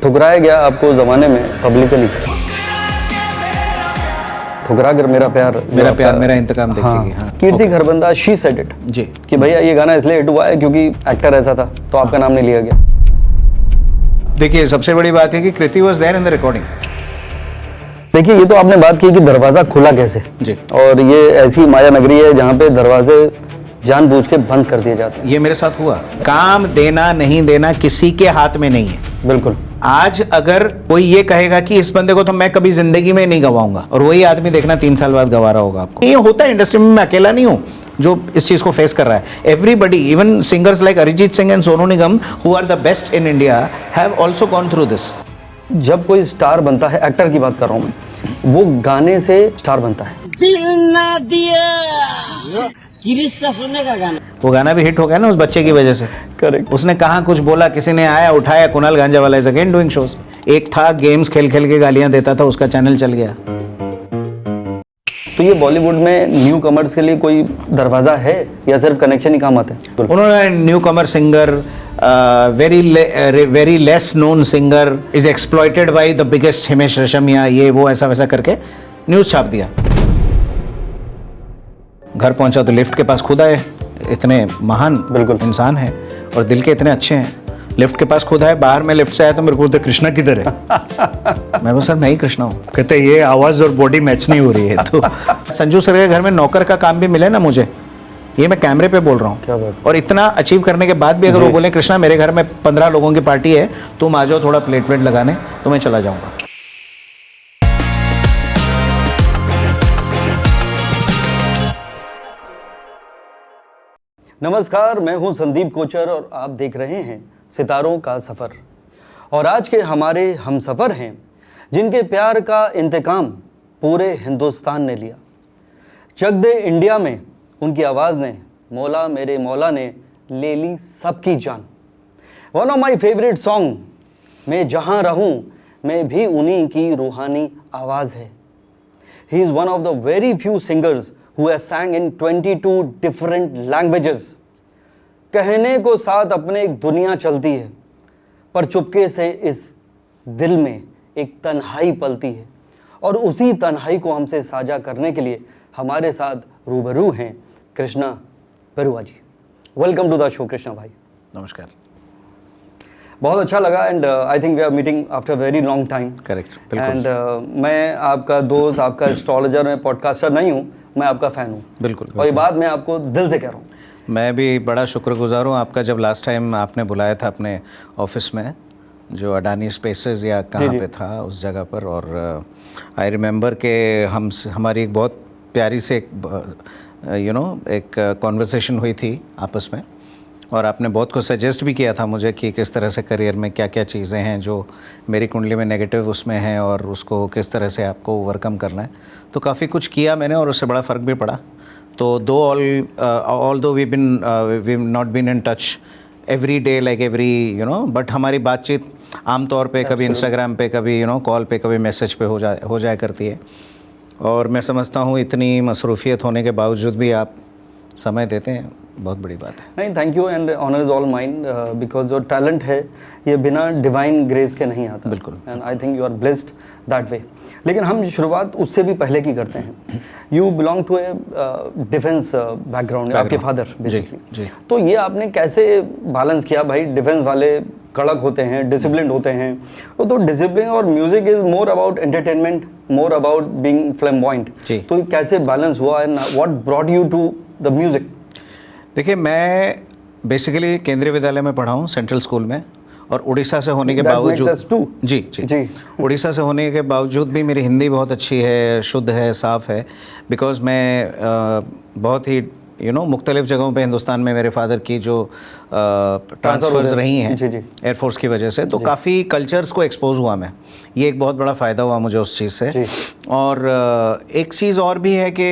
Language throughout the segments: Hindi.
ठुकराया गया आपको ज़माने में पब्लिकली, ठुकरा कर मेरा प्यार मेरा इंतकाम देखेगी। हाँ, कीर्ति खरबंदा शी सेड इट जी कि भैया ये गाना इसलिए हिट हुआ है क्योंकि एक्टर ऐसा था, तो आपका नाम नहीं लिया गया। देखिए, सबसे बड़ी बात है कि Kriti was there in the recording. देखिए, ये तो आपने बात की कि दरवाजा खुला कैसे जी, और ये ऐसी माया नगरी है जहाँ पे दरवाजे जानबूझ के बंद कर दिए जाते हैं। ये मेरे साथ हुआ। काम देना नहीं देना किसी के हाथ में नहीं है। बिल्कुल। आज अगर कोई ये कहेगा कि इस बंदे को तो मैं कभी जिंदगी में नहीं गवाऊंगा, और वही आदमी देखना 3 साल बाद गवा रहा होगा आपको। ये होता है इंडस्ट्री में, मैं अकेला नहीं हूँ जो इस चीज को फेस कर रहा है। Everybody, even singers like Arijit Singh and Sonu Nigam who are the best in India have also gone through this. जब कोई स्टार बनता है, एक्टर की बात कर रहा हूँ मैं, वो गाने से स्टार बनता है। दिल ना दिया किरिश का सुनने का गाना, वो गाना भी हिट हो गया ना उस बच्चे की वजह से। करेक्ट। उसने कहाँ कुछ बोला, किसी ने आया उठाया, कुणाल गांजा वाला इज अगेन डूइंग शोज। एक था गेम्स खेल खेल के गालियां देता था, उसका चैनल चल गया। तो ये बॉलीवुड में न्यू कमर्स के लिए कोई दरवाजा है या सिर्फ कनेक्शन ही काम आते हैं? उन्होंने new Qamar singer, very less known singer is exploited by the biggest Himesh Reshammiya, ये वो ऐसा वैसा करके न्यूज छाप दिया। घर पहुंचा तो लिफ्ट के पास खुद आए, इतने महान बिल्कुल इंसान है और दिल के इतने अच्छे हैं। लिफ्ट के पास खुद आए, बाहर में लिफ्ट से आया तो मेरे को बोलते कृष्णा किधर है? मैं बोला सर मैं ही कृष्णा हूँ। कहते ये आवाज और बॉडी मैच नहीं हो रही है। तो संजू सर के घर में नौकर का काम भी मिले ना मुझे, ये मैं कैमरे पे बोल रहा हूँ। क्या बात। और इतना अचीव करने के बाद भी अगर वो बोले कृष्णा मेरे घर में 15 लोगों की पार्टी है, तुम आ जाओ थोड़ा प्लेट वेट लगाने, तो मैं चला जाऊंगा। नमस्कार, मैं हूं संदीप कोचर और आप देख रहे हैं सितारों का सफ़र। और आज के हमारे हम सफ़र हैं जिनके प्यार का इंतकाम पूरे हिंदुस्तान ने लिया। चक दे इंडिया में उनकी आवाज़ ने, मौला मेरे मौला ने ले ली सबकी जान। One of my favourite song, मैं जहाँ रहूँ मैं भी उन्हीं की रूहानी आवाज़ है। He is one of the very few singers who has sang in 22 different languages। कहने को साथ अपने एक दुनिया चलती है, पर चुपके से इस दिल में एक तन्हाई पलती है, और उसी तन्हाई को हमसे साझा करने के लिए हमारे साथ रूबरू हैं Krishna Barua ji. Welcome to the show Krishna भाई। नमस्कार। बहुत अच्छा लगा and I think we are meeting after very long time. Correct. And मैं आपका दोस्त, आपका एस्ट्रोलॉजर, मैं पॉडकास्टर नहीं हूँ, मैं आपका फ़ैन हूँ। बिल्कुल। और ये बात मैं आपको दिल से कह रहा हूँ। मैं भी बड़ा शुक्रगुजार हूँ आपका, जब लास्ट टाइम आपने बुलाया था अपने ऑफिस में, जो अडानी स्पेसेस या कहाँ पे था उस जगह पर, और आई रिमेंबर के हमारी एक बहुत प्यारी से एक कॉन्वर्सेशन हुई थी आपस में, और आपने बहुत कुछ सजेस्ट भी किया था मुझे कि किस तरह से करियर में क्या क्या चीज़ें हैं जो मेरी कुंडली में नेगेटिव उसमें हैं और उसको किस तरह से आपको ओवरकम करना है। तो काफ़ी कुछ किया मैंने और उससे बड़ा फ़र्क भी पड़ा। तो although we not been in touch every day like every but हमारी बातचीत आमतौर पे कभी इंस्टाग्राम पे, कभी कॉल पे, कभी मैसेज पे हो जाया करती है। और मैं समझता हूँ इतनी मसरूफियत होने के बावजूद भी आप समय देते हैं, बहुत बड़ी बात है। नहीं, thank you and honour is all mind, because जो टैलेंट है ये बिना डिवाइन ग्रेस के नहीं आता। बिल्कुल। And I think you are blessed that way. लेकिन हम शुरुआत उससे भी पहले की करते हैं। You belong to a defence background, आपके फादर बेसिकली। जी। तो ये आपने कैसे बैलेंस किया भाई? डिफेंस वाले कड़क होते हैं, डिसिप्लिन होते हैं, वो तो डिसिप्लिन, और music is more about entertainment, more about being flamboyant. तो ये कैसे बैलेंस हुआ and what brought you to the music? देखिए, मैं बेसिकली केंद्रीय विद्यालय में पढ़ा हूँ, सेंट्रल स्कूल में, और उड़ीसा से होने के बावजूद जी उड़ीसा से होने के बावजूद भी मेरी हिंदी बहुत अच्छी है, शुद्ध है, साफ़ है। बिकॉज मैं बहुत ही मुख्तलिफ़ जगहों पे हिंदुस्तान में मेरे फादर की जो ट्रांसफ़र्स रही हैं एयरफोर्स की वजह से, तो काफ़ी कल्चर्स को एक्सपोज हुआ मैं। ये एक बहुत बड़ा फ़ायदा हुआ मुझे उस चीज़ से। और एक चीज़ और भी है कि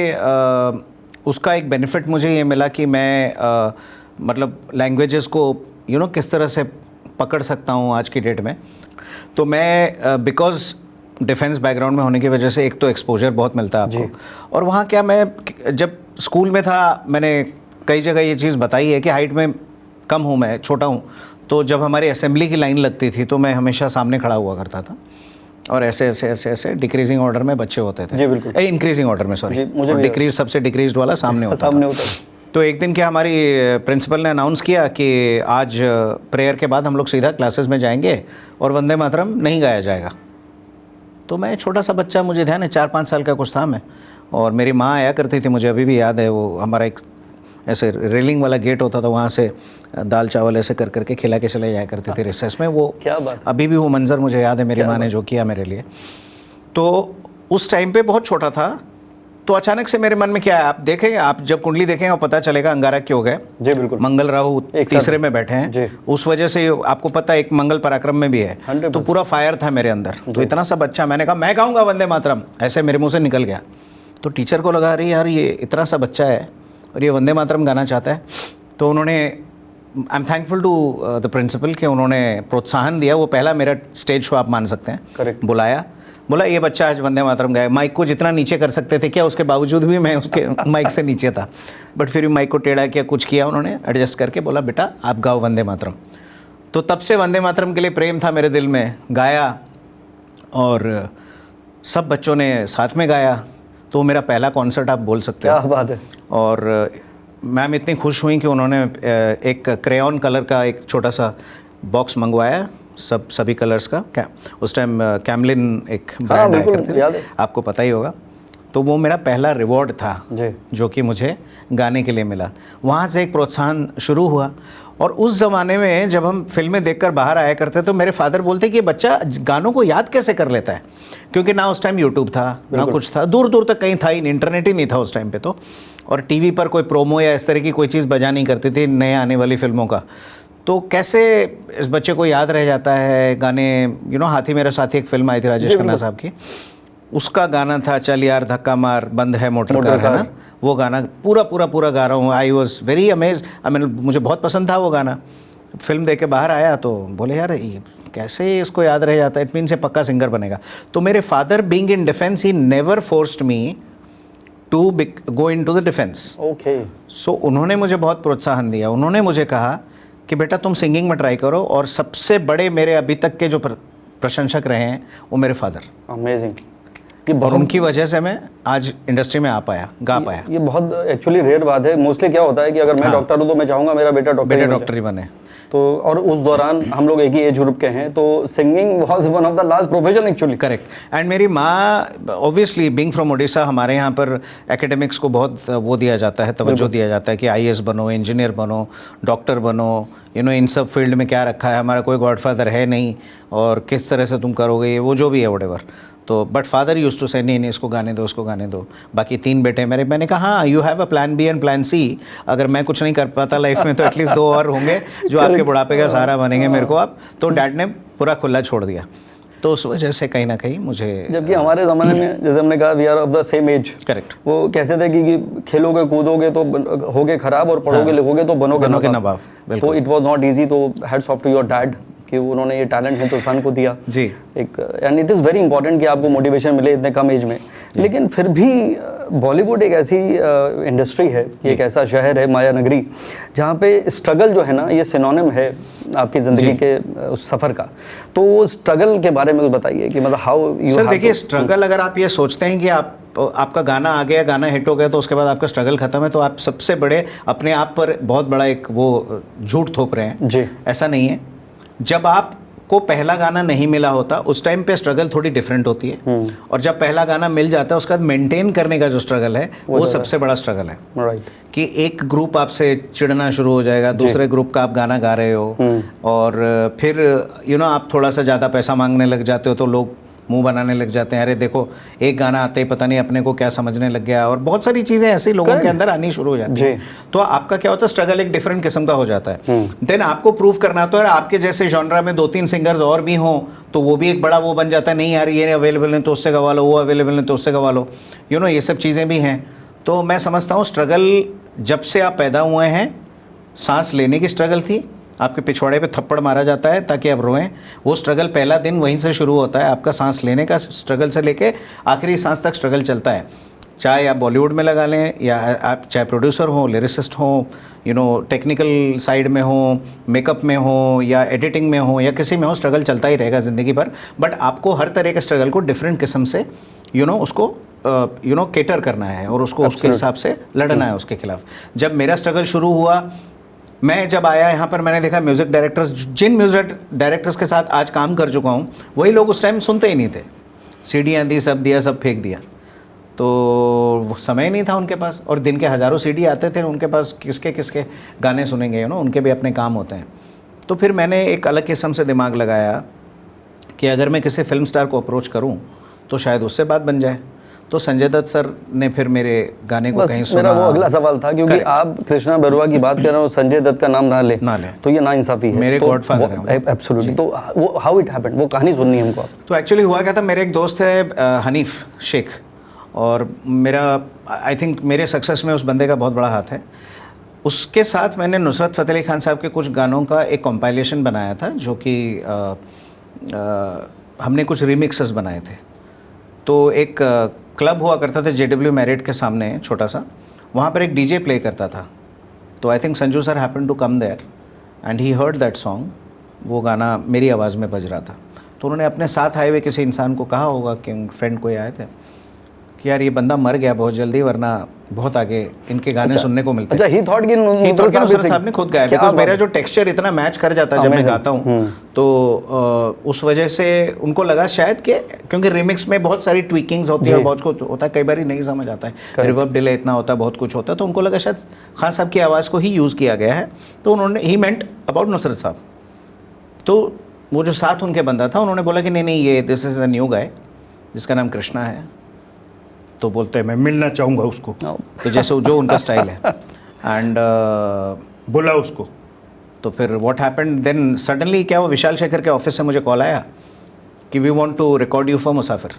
उसका एक बेनिफिट मुझे ये मिला कि मैं मतलब लैंग्वेजेस को किस तरह से पकड़ सकता हूँ आज की डेट में। तो मैं बिकॉज डिफेंस बैकग्राउंड में होने की वजह से एक तो एक्सपोजर बहुत मिलता है आपको, और वहाँ क्या, मैं जब स्कूल में था मैंने कई जगह ये चीज़ बताई है कि हाइट में कम हूँ, मैं छोटा हूँ, तो जब हमारी असेंबली की लाइन लगती थी तो मैं हमेशा सामने खड़ा हुआ करता था और ऐसे ऐसे ऐसे ऐसे डिक्रीजिंग ऑर्डर में बच्चे होते थे। जी बिल्कुल। इंक्रीजिंग ऑर्डर में, सॉरी, जी, मुझे भी डिक्रीज सबसे डिक्रीज वाला सामने होता सामने था। होता है। तो एक दिन क्या हमारी प्रिंसिपल ने अनाउंस किया कि आज प्रेयर के बाद हम लोग सीधा क्लासेस में जाएंगे और वंदे मातरम नहीं गाया जाएगा। तो मैं छोटा सा बच्चा, मुझे ध्यान है 4-5 साल का कुछ था मैं, और मेरी माँ आया करती थी, मुझे अभी भी याद है, वो हमारा एक ऐसे रेलिंग वाला गेट होता था, वहाँ से दाल चावल ऐसे कर करके खिला के चले जाया करते थे रिसेस में। वो क्या बात, अभी भी वो मंज़र मुझे याद है, मेरी माँ ने जो किया मेरे लिए। तो उस टाइम पे बहुत छोटा था, तो अचानक से मेरे मन में क्या है, आप देखेंगे, आप जब कुंडली देखेंगे और पता चलेगा अंगारक क्यों गए। जी बिल्कुल। मंगल राहु तीसरे में बैठे हैं, उस वजह से आपको पता है एक मंगल पराक्रम में भी है, तो पूरा फायर था मेरे अंदर। तो इतना सा बच्चा, मैंने कहा मैं गाऊंगा वंदे मातरम, ऐसे मेरे मुंह से निकल गया। तो टीचर को लगा रही यार ये इतना सा बच्चा है और ये वंदे मातरम गाना चाहता है। तो उन्होंने, I am thankful to the principal कि उन्होंने प्रोत्साहन दिया। वो पहला मेरा स्टेज शो आप मान सकते हैं। करेक्ट। बुलाया, बोला ये बच्चा आज वंदे मातरम गाए। माइक को जितना नीचे कर सकते थे क्या, उसके बावजूद भी मैं उसके माइक से नीचे था, बट फिर भी माइक को टेढ़ा किया, कुछ किया उन्होंने एडजस्ट करके, बोला बेटा आप गाओ वंदे मातरम। तो तब से वंदे मातरम के लिए प्रेम था मेरे दिल में, गाया और सब बच्चों ने साथ में गाया। तो मेरा पहला कॉन्सर्ट आप बोल सकते हो। क्या बात है। और मैम इतनी खुश हुई कि उन्होंने एक क्रेयॉन कलर का एक छोटा सा बॉक्स मंगवाया, सभी कलर्स का। उस टाइम कैमलिन एक ब्रांड आया करते थे, आपको पता ही होगा। तो वो मेरा पहला रिवॉर्ड था जो कि मुझे गाने के लिए मिला। वहाँ से एक प्रोत्साहन शुरू हुआ। और उस ज़माने में जब हम फिल्में देखकर बाहर आया करते तो मेरे फादर बोलते कि ये बच्चा गानों को याद कैसे कर लेता है, क्योंकि ना उस टाइम यूट्यूब था, ना कुछ था, दूर दूर तक कहीं था ही नहीं, इंटरनेट ही नहीं था उस टाइम पे तो। और टीवी पर कोई प्रोमो या इस तरह की कोई चीज़ बजा नहीं करती थी नए आने वाली फिल्मों का। तो कैसे इस बच्चे को याद रह जाता है गाने। हाथी मेरा साथी एक फिल्म आई थी राजेश खन्ना साहब की, उसका गाना था चल यार धक्का मार बंद है मोटर कार, है ना, वो गाना पूरा गा रहा हूँ। आई वॉज वेरी अमेज, मुझे बहुत पसंद था वो गाना। फिल्म देख के बाहर आया तो बोले यार कैसे इसको याद रह जाता है, इट मीन्स ये पक्का सिंगर बनेगा। तो मेरे father being in defence, he never forced me to go into the defence. Okay. So उन्होंने मुझे बहुत प्रोत्साहन दिया। उन्होंने मुझे कहा कि बेटा तुम सिंगिंग में ट्राई करो। और सबसे बड़े मेरे अभी तक के जो प्रशंसक रहे हैं वो मेरे फादर। अमेजिंग। और उनकी वजह से मैं आज इंडस्ट्री में आ पाया, गा पाया। ये बहुत एक्चुअली रेयर बात है। मोस्टली क्या होता है कि अगर मैं डॉक्टर हूँ तो मैं चाहूँगा मेरा बेटा डॉक्टर ही बने। तो और उस दौरान हम लोग एक ही एज ग्रुप के हैं, तो singing was one of the last profession actually. Correct. And मेरी माँ ऑब्वियसली बीइंग फ्रॉम ओडिशा, हमारे यहाँ पर एकेडमिक्स को बहुत वो दिया जाता है, तवज्जो दिया जाता है कि आईएएस बनो, इंजीनियर बनो, डॉक्टर बनो, इन सब फील्ड में क्या रखा है, हमारा कोई गॉडफादर है नहीं और किस तरह से तुम करोगे, ये वो जो भी है व्हाटएवर। तो बट फादर यूज्ड टू से नहीं इसको गाने दो, उसको गाने दो। बाकी 3 बेटे मेरे, मैंने कहा हाँ you have a plan B and plan C. अगर मैं कुछ नहीं कर पाता लाइफ में तो एटलीस्ट 2 और होंगे जो आपके बुढ़ापे का सहारा बनेंगे मेरे को आप। तो डैड ने पूरा खुला छोड़ दिया। तो उस वजह से कहीं ना कहीं मुझे, जबकि हमारे ज़माने में जैसे हमने कहा we are of the same age. Correct. वो कहते थे कि खेलोगे कूदोगे तो होगे खराब और पढ़ोगे लिखोगे तो बनोगे नवाब। तो इट वाज नॉट इजी। तो hats off to your dad कि उन्होंने ये टैलेंट हिंदुस्तान को दिया जी। एक, and it is very important कि आपको मोटिवेशन मिले इतने कम एज में। लेकिन फिर भी बॉलीवुड एक ऐसी इंडस्ट्री है, ये एक ऐसा शहर है माया नगरी जहाँ पे स्ट्रगल जो है ना ये सिनोनिम है आपकी ज़िंदगी के उस सफ़र का। तो वो स्ट्रगल के बारे में बताइए कि मतलब हाउ यू। सर देखिए, स्ट्रगल अगर आप ये सोचते हैं कि आपका गाना आ गया, गाना हिट हो गया तो उसके बाद आपका स्ट्रगल खत्म है, तो आप सबसे बड़े अपने आप पर बहुत बड़ा एक वो झूठ थोप रहे हैं जी। ऐसा नहीं है। जब आपको पहला गाना नहीं मिला होता उस टाइम पे स्ट्रगल थोड़ी डिफरेंट होती है, और जब पहला गाना मिल जाता है उसके बाद मेंटेन करने का जो स्ट्रगल है वो सबसे बड़ा स्ट्रगल है। राइट। कि एक ग्रुप आपसे चिढ़ना शुरू हो जाएगा, दूसरे ग्रुप का आप गाना गा रहे हो और फिर आप थोड़ा सा ज़्यादा पैसा मांगने लग जाते हो तो लोग मुंह बनाने लग जाते हैं, अरे देखो एक गाना आते ही पता नहीं अपने को क्या समझने लग गया, और बहुत सारी चीज़ें ऐसी लोगों के अंदर आनी शुरू हो जाती है। तो आपका क्या होता है, स्ट्रगल एक डिफरेंट किस्म का हो जाता है। देन आपको प्रूव करना तो है, आपके जैसे जॉनरा में 2-3 सिंगर्स और भी हों तो वो भी एक बड़ा वो बन जाता है, नहीं यार ये अवेलेबल नहीं तो उससे गवा लो, वो अवेलेबल नहीं तो उससे गवा लो, ये सब चीज़ें भी हैं। तो मैं समझता हूँ स्ट्रगल जब से आप पैदा हुए हैं, सांस लेने की स्ट्रगल थी, आपके पिछवाड़े पे थप्पड़ मारा जाता है ताकि आप रोएं, वो स्ट्रगल पहला दिन वहीं से शुरू होता है। आपका सांस लेने का स्ट्रगल से लेके आखिरी सांस तक स्ट्रगल चलता है। चाहे आप बॉलीवुड में लगा लें या आप चाहे प्रोड्यूसर हो, लिरिसिस्ट हो, यू नो टेक्निकल साइड में हो, मेकअप में हो या एडिटिंग में हो या किसी में हो, स्ट्रगल चलता ही रहेगा ज़िंदगी भर। बट आपको हर तरह के स्ट्रगल को डिफरेंट किस्म से उसको केटर करना है और उसको उसके हिसाब से लड़ना है उसके खिलाफ। जब मेरा स्ट्रगल शुरू हुआ, मैं जब आया यहाँ पर, मैंने देखा म्यूज़िक डायरेक्टर्स, जिन म्यूज़िक डायरेक्टर्स के साथ आज काम कर चुका हूँ, वही लोग उस टाइम सुनते ही नहीं थे। सीडियाँ दी, सब दिया, सब फेंक दिया, तो वो समय नहीं था उनके पास। और दिन के हज़ारों सीडी आते थे उनके पास, किसके किसके गाने सुनेंगे, उनके भी अपने काम होते हैं। तो फिर मैंने एक अलग किस्म से दिमाग लगाया कि अगर मैं किसी फिल्म स्टार को अप्रोच करूं तो शायद उससे बात बन जाए। तो संजय दत्त सर ने फिर मेरे गाने को कहीं सुना। मेरा वो अगला सवाल था, क्योंकि आप कृष्णा बरुआ की बात कर रहे हो, संजय दत्त का नाम ना ले तो ये नाइंसाफी है। मेरे गॉडफादर हैं एब्सोल्युटली। तो वो हाउ इट हैपेंड, वो कहानी सुननी है हमको आपसे। तो एक्चुअली हुआ क्या था, मेरे एक दोस्त है हनीफ शेख, और मेरा आई थिंक मेरे सक्सेस में उस बंदे का बहुत बड़ा हाथ है। उसके साथ मैंने नुसरत फ़तेह अली खान साहब के कुछ गानों का एक कंपाइलेशन बनाया था, जो कि हमने कुछ रिमिक्सेस बनाए थे। तो एक क्लब हुआ करता था JW मैरिट के सामने, छोटा सा, वहाँ पर एक DJ प्ले करता था। तो I think Sanju sir happen to come there and he heard that song. वो गाना मेरी आवाज़ में बज रहा था, तो उन्होंने अपने साथ आए हुए किसी इंसान को कहा होगा कि फ्रेंड कोई आए थे कि यार ये बंदा मर गया बहुत जल्दी, वरना बहुत आगे इनके गाने सुनने को मिलते हैं। अच्छा, ही थॉट कि नुसरत साहब ने खुद गाया, बिकॉज मेरा जो टेक्सचर इतना मैच कर जाता है जब मैं गाता हूँ, तो उस वजह से उनको लगा शायद कि क्योंकि रिमिक्स में बहुत सारी ट्वीकिंग्स होती है और बहुत कुछ होता है, कई बार ही नहीं समझ आता है, रिवर्ब डिले इतना होता है, बहुत कुछ होता है, तो उनको लगा शायद खान साहब की आवाज़ को ही यूज़ किया गया है। तो उन्होंने ही मेंट अबाउट नुसरत साहब। तो वो जो साथ उनके बंदा था, उन्होंने बोला कि नहीं ये this is a new guy जिसका नाम कृष्णा है। तो बोलते हैं मैं मिलना चाहूँगा उसको। तो जैसे जो उनका स्टाइल है, एंड बोला उसको। तो फिर व्हाट हैपेंड देन, सडनली क्या हुआ, विशाल शेखर के ऑफिस से मुझे कॉल आया कि we want to record you for Musafir.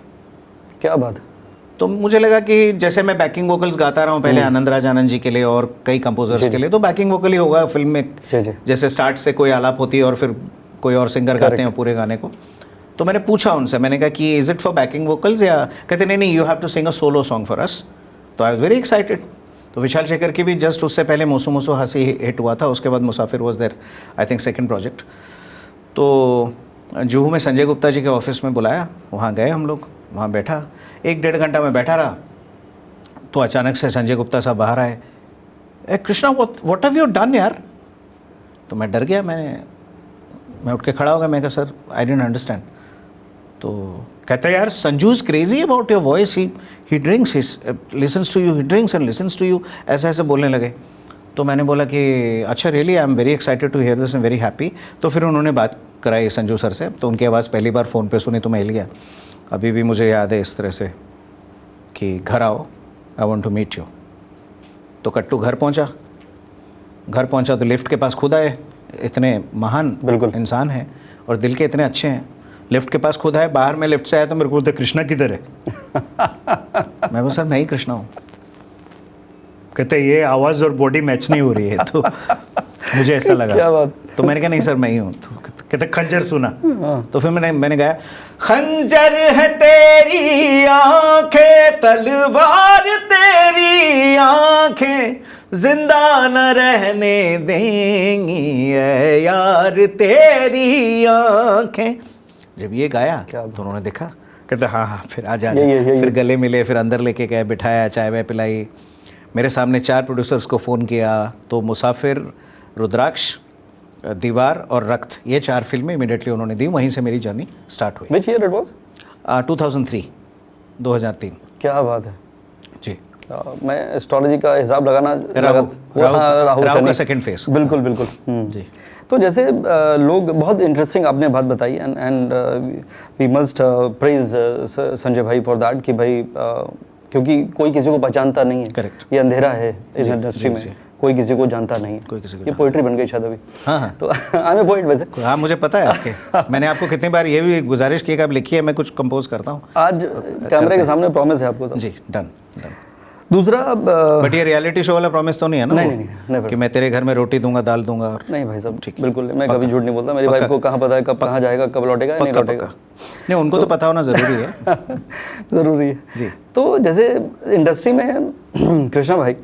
क्या बात। तो मुझे लगा कि जैसे मैं बैकिंग वोकल्स गाता रहा हूँ पहले आनंद राज आनंद जी के लिए और कई कंपोजर्स के लिए, तो बैकिंग वोकल ही होगा फिल्म में, जैसे स्टार्ट से कोई आलाप होती है और फिर कोई और सिंगर गाते हैं पूरे गाने को। तो मैंने पूछा उनसे, मैंने कहा कि is it for backing vocals, या कहते नहीं you have to sing a solo song for us. तो आई वाज वेरी एक्साइटेड। तो विशाल शेखर की भी जस्ट उससे पहले मोसो मोसो हंसी हिट हुआ था, उसके बाद Musafir was there I think second project. तो जुहू में संजय गुप्ता जी के ऑफिस में बुलाया, वहाँ गए हम लोग, वहाँ बैठा 1-1.5 घंटा में बैठा रहा। तो अचानक से संजय गुप्ता साहब बाहर आए, ए Krishna what have you done यार। तो मैं डर गया, मैं उठ के खड़ा हो गया, मैं कहा सर आई डिडंट अंडरस्टैंड। तो कहता है यार Sanju is crazy about your voice, he drinks, he listens to you, he drinks and listens to you, ऐसे ऐसे बोलने लगे। तो मैंने बोला कि अच्छा really, I am very excited to hear this and very happy. तो फिर उन्होंने बात कराई संजू सर से, तो उनकी आवाज़ पहली बार फ़ोन पे सुनी तो मैं हिल गया। अभी भी मुझे याद है इस तरह से कि घर आओ, I want to meet you. तो कट्टू घर पहुँचा तो लिफ्ट के पास खुद आए, इतने महान बिल्कुल इंसान हैं और दिल के इतने अच्छे हैं। लिफ्ट के पास खुद आए, बाहर में लिफ्ट से आया तो मेरे को बोलते कृष्णा किधर है। मैं बोला सर मैं ही कृष्णा हूँ। कहते ये आवाज़ और बॉडी मैच नहीं हो रही है। तो मुझे ऐसा लगा, क्या बात। तो मैंने कहा नहीं सर मैं ही हूँ। तो कहते खंजर सुना। तो फिर मैंने गाया, खंजर है तेरी आंखें, तलवार तेरी आंखें, जिंदा न रहने देंगी ऐ यार तेरी आंखें। जब ये गाया तो उन्होंने देखा, कहते हाँ फिर आ जा। फिर गले मिले, फिर अंदर लेके गए, बिठाया, चाय वाय पिलाई, मेरे सामने 4 प्रोड्यूसर्स को फ़ोन किया। तो मुसाफिर, रुद्राक्ष, दीवार और रक्त, ये 4 फिल्में इमीडिएटली उन्होंने दी। वहीं से मेरी जर्नी स्टार्ट हुई। Which year it was? 2003। क्या बात है जी। मैं एस्ट्रोलॉजी का हिसाब लगाना, राहु का सेकंड फेस। बिल्कुल जी। तो जैसे लोग, बहुत इंटरेस्टिंग आपने बात बताई, and we must praise Sanjay भाई फॉर दैट कि भाई क्योंकि कोई किसी को पहचानता नहीं है। करेक्ट। ये अंधेरा है इस इंडस्ट्री में, कोई किसी को जानता नहीं है, कोई किसी को। ये पोइट्री बन गई शायद अभी। हाँ। तो आई एम पोइट वैसे। हाँ मुझे पता है आपके। मैंने आपको कितनी बार ये भी गुजारिश की कि आप लिखिए, मैं कुछ कंपोज करता हूँ। आज कैमरे के सामने प्रॉमिस है आपको। जी डन। दूसरा बट ये रियलिटी शो वाला प्रॉमिस तो नहीं है ना नहीं, वो? नहीं, never. कि मैं तेरे घर में रोटी दूंगा, दाल दूंगा और नहीं भाई साहब, ठीक है। बिल्कुल नहीं, मैं कभी झूठ नहीं बोलता। मेरी वाइफ को कहाँ पता है कब कहाँ जाएगा, कब लौटेगा या नहीं पक्का लौटेगा। पक्का। नहीं, उनको तो पता होना ज़रूरी है। ज़रूरी है जी। तो जैसे इंडस्ट्री में कृष्णा भाई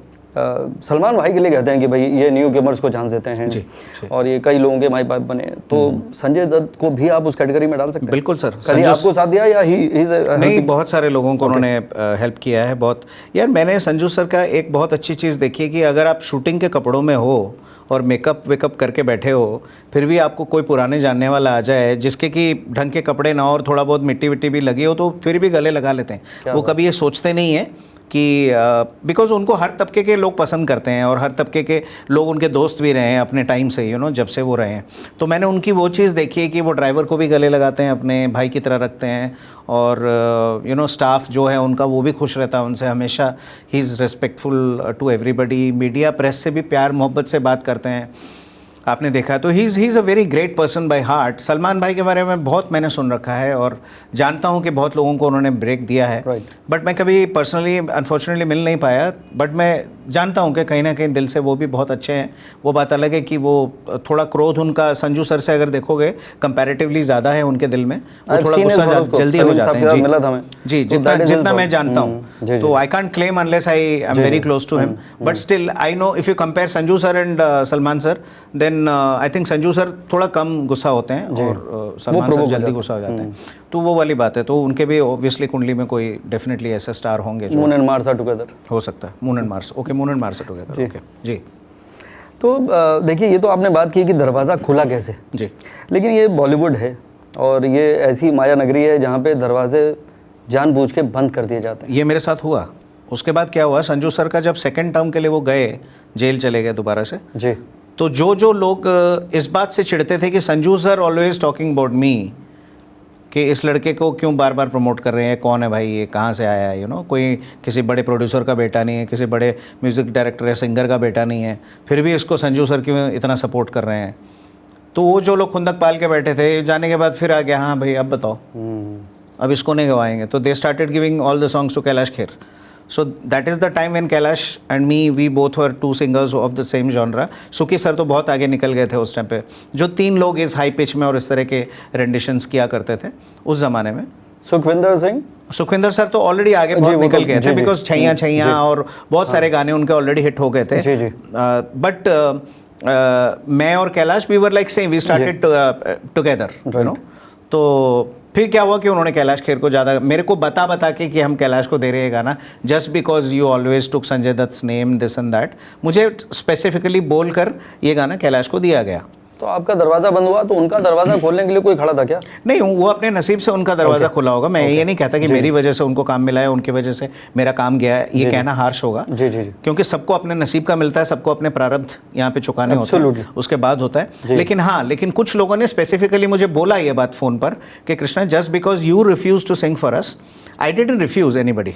सलमान भाई के लिए कहते हैं कि भाई ये न्यू गेमर्स को चांस देते हैं जी, जी। और ये कई लोगों के माई बाप बने, तो संजय दत्त को भी आप उस कैटेगरी में डाल सकते हैं? बिल्कुल सर। कभी आपको साथ दिया या ही नहीं, बहुत सारे लोगों को उन्होंने हेल्प किया है बहुत। यार मैंने संजू सर का एक बहुत अच्छी चीज़ देखी है कि अगर आप शूटिंग के कपड़ों में हो और मेकअप वेकअप करके बैठे हो, फिर भी आपको कोई पुराने जानने वाला आ जाए जिसके कि ढंग के कपड़े ना हो और थोड़ा बहुत मिट्टी विट्टी भी लगी हो, तो फिर भी गले लगा लेते हैं। वो कभी ये सोचते नहीं है कि बिकॉज उनको हर तबके के लोग पसंद करते हैं और हर तबके के लोग उनके दोस्त भी रहे हैं अपने टाइम से, जब से वो रहे हैं। तो मैंने उनकी वो चीज़ देखी है कि वो ड्राइवर को भी गले लगाते हैं, अपने भाई की तरह रखते हैं, और स्टाफ जो है उनका वो भी खुश रहता है उनसे हमेशा। He is respectful to everybody. Media press से भी प्यार मोहब्बत से बात करते हैं, आपने देखा। तो he is a very great person by heart. Salman भाई के बारे में बहुत मैंने सुन रखा है और जानता हूँ कि बहुत लोगों को उन्होंने ब्रेक दिया है, बट मैं कभी पर्सनली अनफॉर्चुनेटली मिल नहीं पाया। बट मैं जानता हूँ कि कहीं ना कहीं दिल से वो भी बहुत अच्छे हैं। वो बात अलग है कि वो थोड़ा क्रोध उनका संजू सर से अगर देखोगे कंपैरेटिवली ज़्यादा है उनके दिल में, वो थोड़ा गुस्सा जल्दी हो जाते हैं। जी, जितना मैं जानता हूँ। तो I can't claim unless I am very close to him, but still I know if you compare Sanju sir and Salman sir, then I think Sanju sir थोड़ा कम गुस्सा होते हैं और सलमान सर जल्दी गुस्सा हो जाते हैं। तो वो वाली बात है। तो उनके भी ऑब्वियसली कुंडली में कोई डेफिनेटली ऐसे स्टार होंगे जो moon and Mars are together हो सकता है। Moon and Mars, okay, moon and Mars are together, okay जी। तो देखिए, ये तो आपने बात की कि दरवाज़ा खुला कैसे जी, लेकिन ये बॉलीवुड है और ये ऐसी माया नगरी है जहाँ पे दरवाजे जानबूझ के बंद कर दिए जाते हैं। ये मेरे साथ हुआ। उसके बाद क्या हुआ, संजू सर का जब सेकंड टर्म के लिए वो गए, जेल चले गए दोबारा से जी, तो जो लोग इस बात से चिढ़ते थे कि Sanju sir always talking about me, कि इस लड़के को क्यों बार बार प्रमोट कर रहे हैं, कौन है भाई ये, कहाँ से आया है, कोई किसी बड़े प्रोड्यूसर का बेटा नहीं है, किसी बड़े म्यूज़िक डायरेक्टर या सिंगर का बेटा नहीं है, फिर भी इसको संजू सर क्यों इतना सपोर्ट कर रहे हैं। तो वो जो लोग खुंदक पाल के बैठे थे, जाने के बाद फिर आ गया, हाँ भाई अब बताओ, अब इसको नहीं गवाएंगे। तो they started giving all the songs to Kailash Kher. So that is the time when Kailash and me, we both were two singers of the same genre. सुकी सर तो बहुत आगे निकल गए थे उस टाइम पे, जो 3 लोग इस हाई पिच में और इस तरह के रेंडिशंस किया करते थे उस ज़माने में। सुखविंदर सर तो ऑलरेडी आगे बहुत निकल गए थे, बिकॉज छैया छैया और बहुत सारे गाने उनके ऑलरेडी हिट हो गए थे। बट मैं और Kailash we were like same, we started together, तो फिर क्या हुआ कि उन्होंने कैलाश खेर को ज़्यादा मेरे को बता के कि हम कैलाश को दे रहे हैं गाना, just because you always took Sanjay Dutt's name this and that, मुझे स्पेसिफिकली बोल कर ये गाना कैलाश को दिया गया। तो आपका दरवाज़ा बंद हुआ, तो उनका दरवाज़ा खोलने के लिए कोई खड़ा था क्या? नहीं, वो अपने नसीब से उनका दरवाज़ा खुला होगा। मैं ये नहीं कहता कि मेरी वजह से उनको काम मिला है, उनकी वजह से मेरा काम गया है, ये कहना हार्श होगा। क्योंकि सबको अपने नसीब का मिलता है, सबको अपने प्रारब्ध यहाँ पे चुकाने होते हैं, उसके बाद होता है। लेकिन हाँ, लेकिन कुछ लोगों ने स्पेसिफिकली मुझे बोला ये बात फ़ोन पर कि Krishna, just because you refuse to sing for us, I didn't refuse anybody.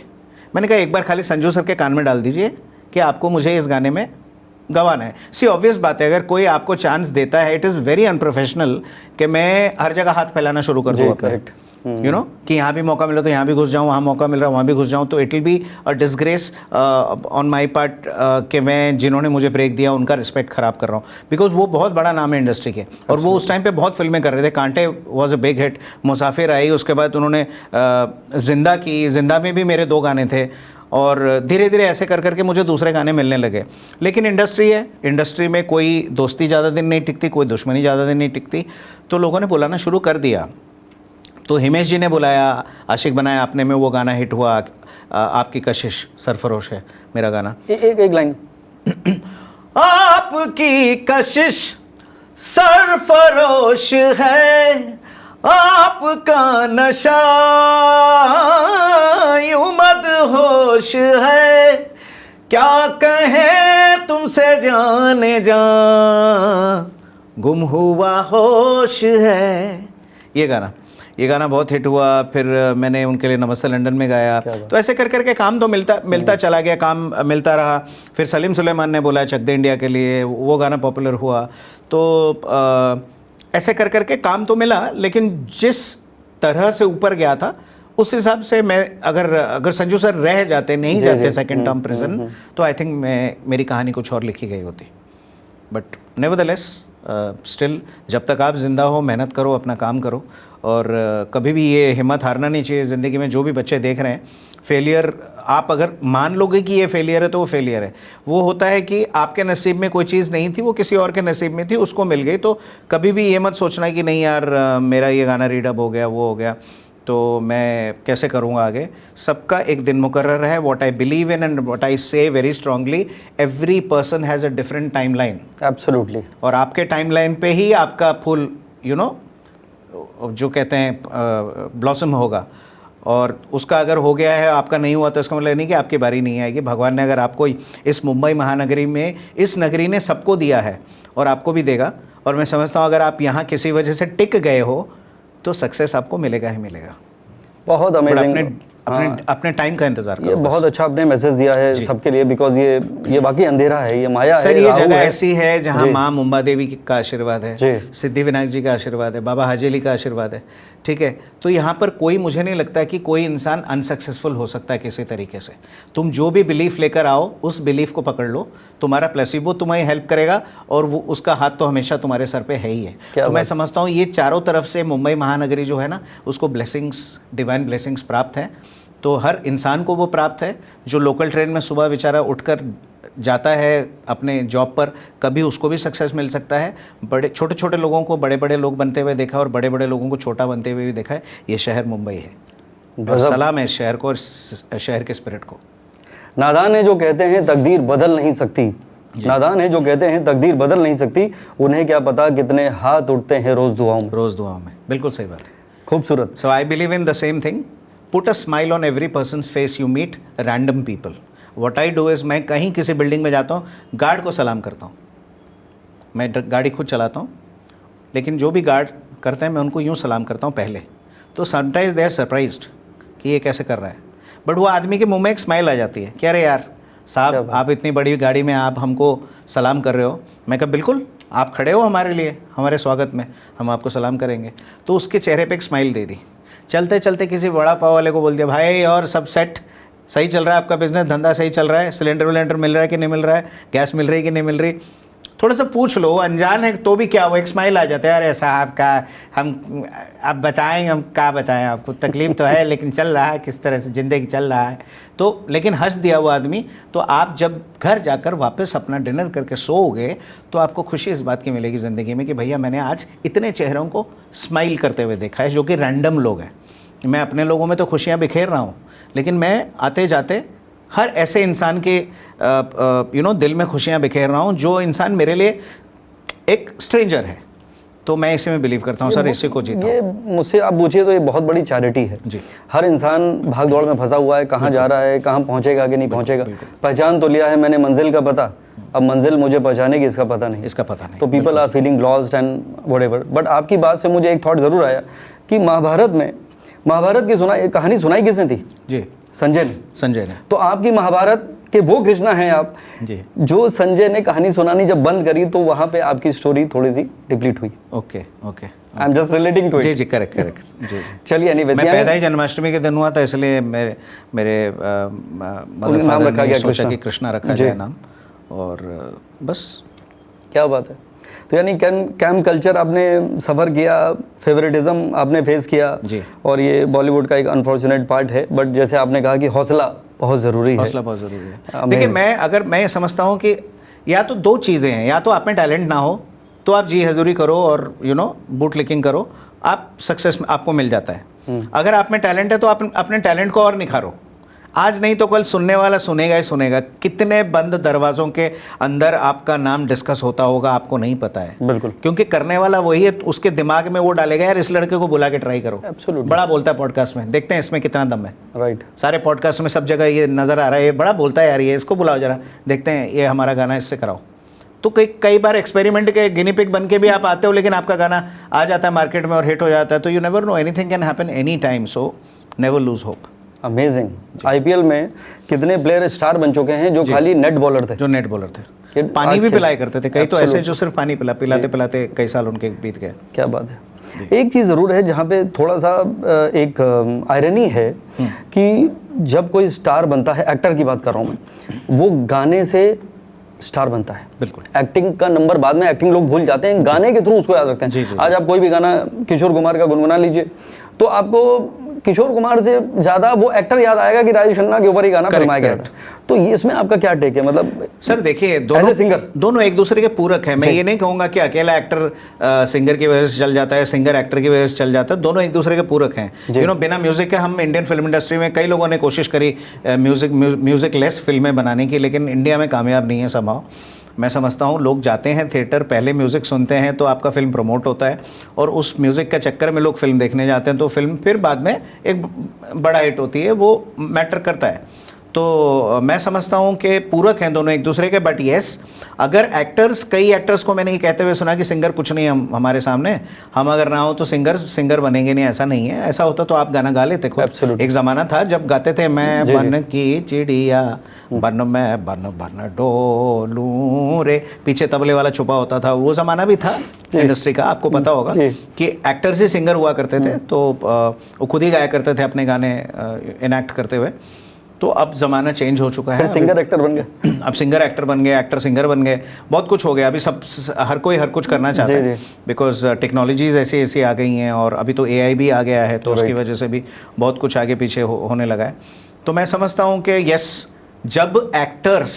मैंने कहा एक बार खाली संजू सर के कान में डाल दीजिए कि आपको मुझे इस गाने में गवाना है। सी ऑब्वियस बात है, अगर कोई आपको चांस देता है, इट इज़ वेरी अनप्रोफेशनल कि मैं हर जगह हाथ फैलाना शुरू कर दूँ अपने, कि यहाँ भी मौका मिला तो यहाँ भी घुस जाऊँ, वहाँ मौका मिल रहा है वहाँ भी घुस जाऊँ। तो it will be a disgrace on my part कि मैं जिन्होंने मुझे ब्रेक दिया उनका रिस्पेक्ट ख़राब कर रहा हूँ, बिकॉज वो बहुत बड़ा नाम है इंडस्ट्री के, और वो उस टाइम पे बहुत फिल्में कर रहे थे। कांटे वॉज अ बिग हिट, मुसाफिर आई, उसके बाद उन्होंने जिंदा की, जिंदा में भी मेरे 2 गाने थे, और धीरे धीरे ऐसे कर करके मुझे दूसरे गाने मिलने लगे। लेकिन इंडस्ट्री है, इंडस्ट्री में कोई दोस्ती ज़्यादा दिन नहीं टिकती, कोई दुश्मनी ज़्यादा दिन नहीं टिकती। तो लोगों ने बुलाना शुरू कर दिया। तो हिमेश जी ने बुलाया, आशिक बनाया आपने में वो गाना हिट हुआ, आपकी कशिश सरफरोश है मेरा गाना। एक लाइन आपकी कशिश सरफरोश है, आपका नशा यूं मदहोश है, क्या कहें तुमसे जाने जा, गुम हुआ होश है। ये गाना बहुत हिट हुआ। फिर मैंने उनके लिए नमस्ते लंदन में गाया। तो ऐसे कर करके काम तो मिलता चला गया, काम मिलता रहा। फिर सलीम सुलेमान ने बोला चक दे इंडिया के लिए, वो गाना पॉपुलर हुआ। तो ऐसे कर करके काम तो मिला, लेकिन जिस तरह से ऊपर गया था उस हिसाब से मैं अगर संजू सर रह जाते, नहीं जाते सेकेंड टर्म प्रिजन, तो आई थिंक मेरी कहानी कुछ और लिखी गई होती। बट नेवरदलेस स्टिल जब तक आप जिंदा हो, मेहनत करो, अपना काम करो, और कभी भी ये हिम्मत हारना नहीं चाहिए ज़िंदगी में। जो भी बच्चे देख रहे हैं, फेलियर आप अगर मान लोगे कि ये फेलियर है तो वो फेलियर है। वो होता है कि आपके नसीब में कोई चीज़ नहीं थी, वो किसी और के नसीब में थी, उसको मिल गई। तो कभी भी ये मत सोचना कि नहीं यार मेरा ये गाना रीडअप हो गया, वो हो गया, तो मैं कैसे करूँगा आगे। सबका एक दिन मुकर्रर है। What I believe in and what I say very strongly, every person has a different timeline. Absolutely. और आपके टाइम लाइन पे ही आपका फुल जो कहते हैं ब्लॉसम होगा। और उसका अगर हो गया है, आपका नहीं हुआ, तो इसका मतलब नहीं कि आपकी बारी नहीं आएगी। भगवान ने अगर आपको इस मुंबई महानगरी में, इस नगरी ने सबको दिया है और आपको भी देगा। और मैं समझता हूँ अगर आप यहाँ किसी वजह से टिक गए हो तो सक्सेस आपको मिलेगा ही मिलेगा। बहुत अमेजिंग। अपने टाइम का इंतजार करो। ये बहुत अच्छा आपने मैसेज दिया है सबके लिए, बिकॉज ये वाकई अंधेरा है, ये माया है। सर ये जगह ऐसी है जहाँ माँ मुंबा देवी का आशीर्वाद है, सिद्धि विनायक जी का आशीर्वाद है, बाबा हाजेली का आशीर्वाद है, ठीक है। तो यहाँ पर कोई, मुझे नहीं लगता कि कोई इंसान अनसक्सेसफुल हो सकता है किसी तरीके से। तुम जो भी बिलीफ लेकर आओ, उस बिलीफ को पकड़ लो, तुम्हारा प्लेसिबो तुम्हें हेल्प करेगा, और वो उसका हाथ तो हमेशा तुम्हारे सर पे है ही है। तो मैं समझता हूँ ये चारों तरफ से मुंबई महानगरी जो है ना, उसको ब्लेसिंग्स, डिवाइन ब्लेसिंग्स प्राप्त हैं। तो हर इंसान को वो प्राप्त है। जो लोकल ट्रेन में सुबह बेचारा उठकर जाता है अपने जॉब पर, कभी उसको भी सक्सेस मिल सकता है। बड़े छोटे छोटे लोगों को बड़े बड़े लोग बनते हुए देखा, और बड़े बड़े लोगों को छोटा बनते हुए भी देखा है। ये शहर मुंबई है, और सलाम है इस शहर को और शहर के स्पिरिट को। नादान है जो कहते हैं तकदीर बदल नहीं सकती, नादान है जो कहते हैं तकदीर बदल नहीं सकती, उन्हें क्या पता कितने हाथ उठते हैं रोज़ दुआओं में। रोज़ दुआओं में, बिल्कुल सही बात। खूबसूरत। So I believe in the same thing. Put a smile on every person's face you meet, random people. What I do is, मैं कहीं किसी बिल्डिंग में जाता हूँ, गार्ड को सलाम करता हूँ। मैं गाड़ी खुद चलाता हूँ, लेकिन जो भी गार्ड करते हैं मैं उनको यूँ सलाम करता हूँ पहले। तो समटाइम्स दे आर सरप्राइज्ड कि ये कैसे कर रहा है, बट वो आदमी के मुंह में एक स्माइल आ जाती है कि अरे यार साहब, आप इतनी बड़ी गाड़ी में आप हमको सलाम कर रहे हो। मैं कहा बिल्कुल, आप खड़े हो हमारे लिए, हमारे स्वागत में, हम आपको सलाम करेंगे। तो उसके चेहरे पे एक स्माइल दे दी। चलते चलते किसी बड़ा पाव वाले को बोल दिया, भाई और सब सेट, सही चल रहा है आपका बिजनेस, धंधा सही चल रहा है, सिलेंडर विलेंडर मिल रहा है कि नहीं मिल रहा है, गैस मिल रही है कि नहीं मिल रही, थोड़ा सा पूछ लो। अनजान है तो भी क्या, वो एक स्माइल आ जाता है, अरे साहब का हम आप बताएं, हम क्या बताएं आपको, तकलीफ तो है लेकिन चल रहा है, किस तरह से ज़िंदगी चल रहा है। तो लेकिन हंस दिया वो आदमी। तो आप जब घर जाकर वापस अपना डिनर करके सोओगे तो आपको खुशी इस बात की मिलेगी ज़िंदगी में कि भैया मैंने आज इतने चेहरों को स्माइल करते हुए देखा है, जो कि रैंडम लोग हैं। मैं अपने लोगों में तो खुशियाँ बिखेर रहा हूँ, लेकिन मैं आते जाते हर ऐसे इंसान के दिल में खुशियाँ बिखेर रहा हूँ जो इंसान मेरे लिए एक स्ट्रेंजर है। तो मैं इसी में बिलीव करता हूँ सर, इसी को जीता हूँ। ये मुझसे आप पूछिए तो ये बहुत बड़ी चैरिटी है जी। हर इंसान भाग दौड़ में फंसा हुआ है, कहाँ जा रहा है, कहाँ पहुँचेगा कि नहीं पहुँचेगा। पहचान तो लिया है मैंने मंजिल का पता, अब मंजिल मुझे पहुँचानेगी इसका पता नहीं, इसका पता नहीं। तो people are feeling lost and whatever. But आपकी बात से मुझे एक थॉट ज़रूर आया कि महाभारत की कहानी सुनाई किसने थी? जी, संजय ने। तो आपकी महाभारत के वो कृष्णा हैं आप जी, जो संजय ने कहानी सुनानी जब बंद करी तो वहाँ पे आपकी स्टोरी थोड़ी सी डिप्लीट हुई। Okay I am just relating to it. जी करेक्ट जी। चलिए एनीवेज, मैं पैदा ही जन्माष्टमी के दिन हुआ था, इसलिए मेरे नाम रखा गया सोचा कि कृष्णा रखा जाए नाम, और बस। क्या बात है। तो यानी कैंप कल्चर आपने सफ़र किया, फेवरेटिज्म आपने फेस किया जी, और ये बॉलीवुड का एक अनफॉर्चुनेट पार्ट है। बट जैसे आपने कहा कि हौसला बहुत ज़रूरी है। हौसला बहुत ज़रूरी है। देखिए मैं समझता हूँ कि या तो दो चीज़ें हैं, या तो आप में टैलेंट ना हो तो आप जी हजूरी करो और बूट लिकिंग करो, आप सक्सेस आपको मिल जाता है। अगर आप में टैलेंट है तो आप अपने टैलेंट को और निखारो। आज नहीं तो कल सुनने वाला सुनेगा ही सुनेगा। कितने बंद दरवाज़ों के अंदर आपका नाम डिस्कस होता होगा, आपको नहीं पता है। बिल्कुल, क्योंकि करने वाला वही है, उसके दिमाग में वो डालेगा यार इस लड़के को बुला के ट्राई करो। बड़ा बोलता है पॉडकास्ट में, देखते हैं इसमें कितना दम है। राइट, सारे पॉडकास्ट में सब जगह ये नज़र आ रहा है, ये बड़ा बोलता है यार, ये इसको बुलाओ जरा, देखते हैं ये हमारा गाना इससे कराओ। तो कई बार एक्सपेरिमेंट के गिनी पिग बन के भी आप आते हो, लेकिन आपका गाना आ जाता है मार्केट में और हिट हो जाता है। तो you never know, anything can happen any time, so never lose hope. Amazing. IPL में कितने प्लेयर स्टार बन चुके हैं जो खाली नेट बॉलर थे, पानी भी पिलाया करते थे। कई तो ऐसे जो सिर्फ पानी पिलाते पिलाते कई साल उनके बीत गए। क्या बात है। एक चीज़ ज़रूर है जहाँ पे थोड़ा सा एक आयरनी है कि जब कोई स्टार बनता है, एक्टर की बात कर रहा हूँ मैं, वो गाने से स्टार बनता है। बिल्कुल। एक्टिंग का नंबर बाद में, एक्टिंग लोग भूल जाते हैं, गाने के थ्रू उसको याद रखते हैं। आज आप कोई भी गाना किशोर कुमार का गुनगुना लीजिए तो आपको किशोर कुमार से ज़्यादा वो एक्टर याद आएगा कि राजेश खन्ना के ऊपर ही गाना फिल्माया गया था। तो ये इसमें आपका क्या टेक है? मतलब सर देखिए, सिंगर दोनों एक दूसरे के पूरक है। मैं ये नहीं कहूँगा कि अकेला एक्टर सिंगर की वजह से चल जाता है, सिंगर एक्टर की वजह से चल जाता है। दोनों एक दूसरे के पूरक हैं। बिना म्यूजिक के हम इंडियन फिल्म इंडस्ट्री में कई लोगों ने कोशिश करी म्यूजिक लेस फिल्में बनाने की, लेकिन इंडिया में कामयाब नहीं है संभव। मैं समझता हूँ लोग जाते हैं थिएटर, पहले म्यूज़िक सुनते हैं तो आपका फिल्म प्रमोट होता है, और उस म्यूज़िक के चक्कर में लोग फिल्म देखने जाते हैं, तो फिल्म फिर बाद में एक बड़ा हिट होती है, वो मैटर करता है। तो मैं समझता हूँ कि पूरक हैं दोनों एक दूसरे के। बट येस, अगर एक्टर्स, कई एक्टर्स को मैंने ये कहते हुए सुना कि सिंगर कुछ नहीं है हमारे सामने, हम अगर ना हो तो सिंगर बनेंगे नहीं, ऐसा नहीं है। ऐसा होता तो आप गाना गा लेते खुद। एक ज़माना था जब गाते थे, मैं बन की चिड़िया बन मैं बन डोलूं रे, पीछे तबले वाला छुपा होता था, वो ज़माना भी था इंडस्ट्री का। आपको पता होगा कि एक्टर्स ही सिंगर हुआ करते थे, तो वो खुद ही गाया करते थे अपने गाने इनैक्ट करते हुए। तो अब ज़माना चेंज हो चुका है, सिंगर एक्टर बन गए। अब सिंगर एक्टर बन गए, एक्टर सिंगर बन गए, बहुत कुछ हो गया। अभी सब हर कोई हर कुछ करना चाहता है, बिकॉज टेक्नोलॉजीज ऐसी ऐसी आ गई हैं, और अभी तो AI भी आ गया है, तो उसकी वजह से भी बहुत कुछ आगे पीछे होने लगा है। तो मैं समझता हूँ कि यस, जब एक्टर्स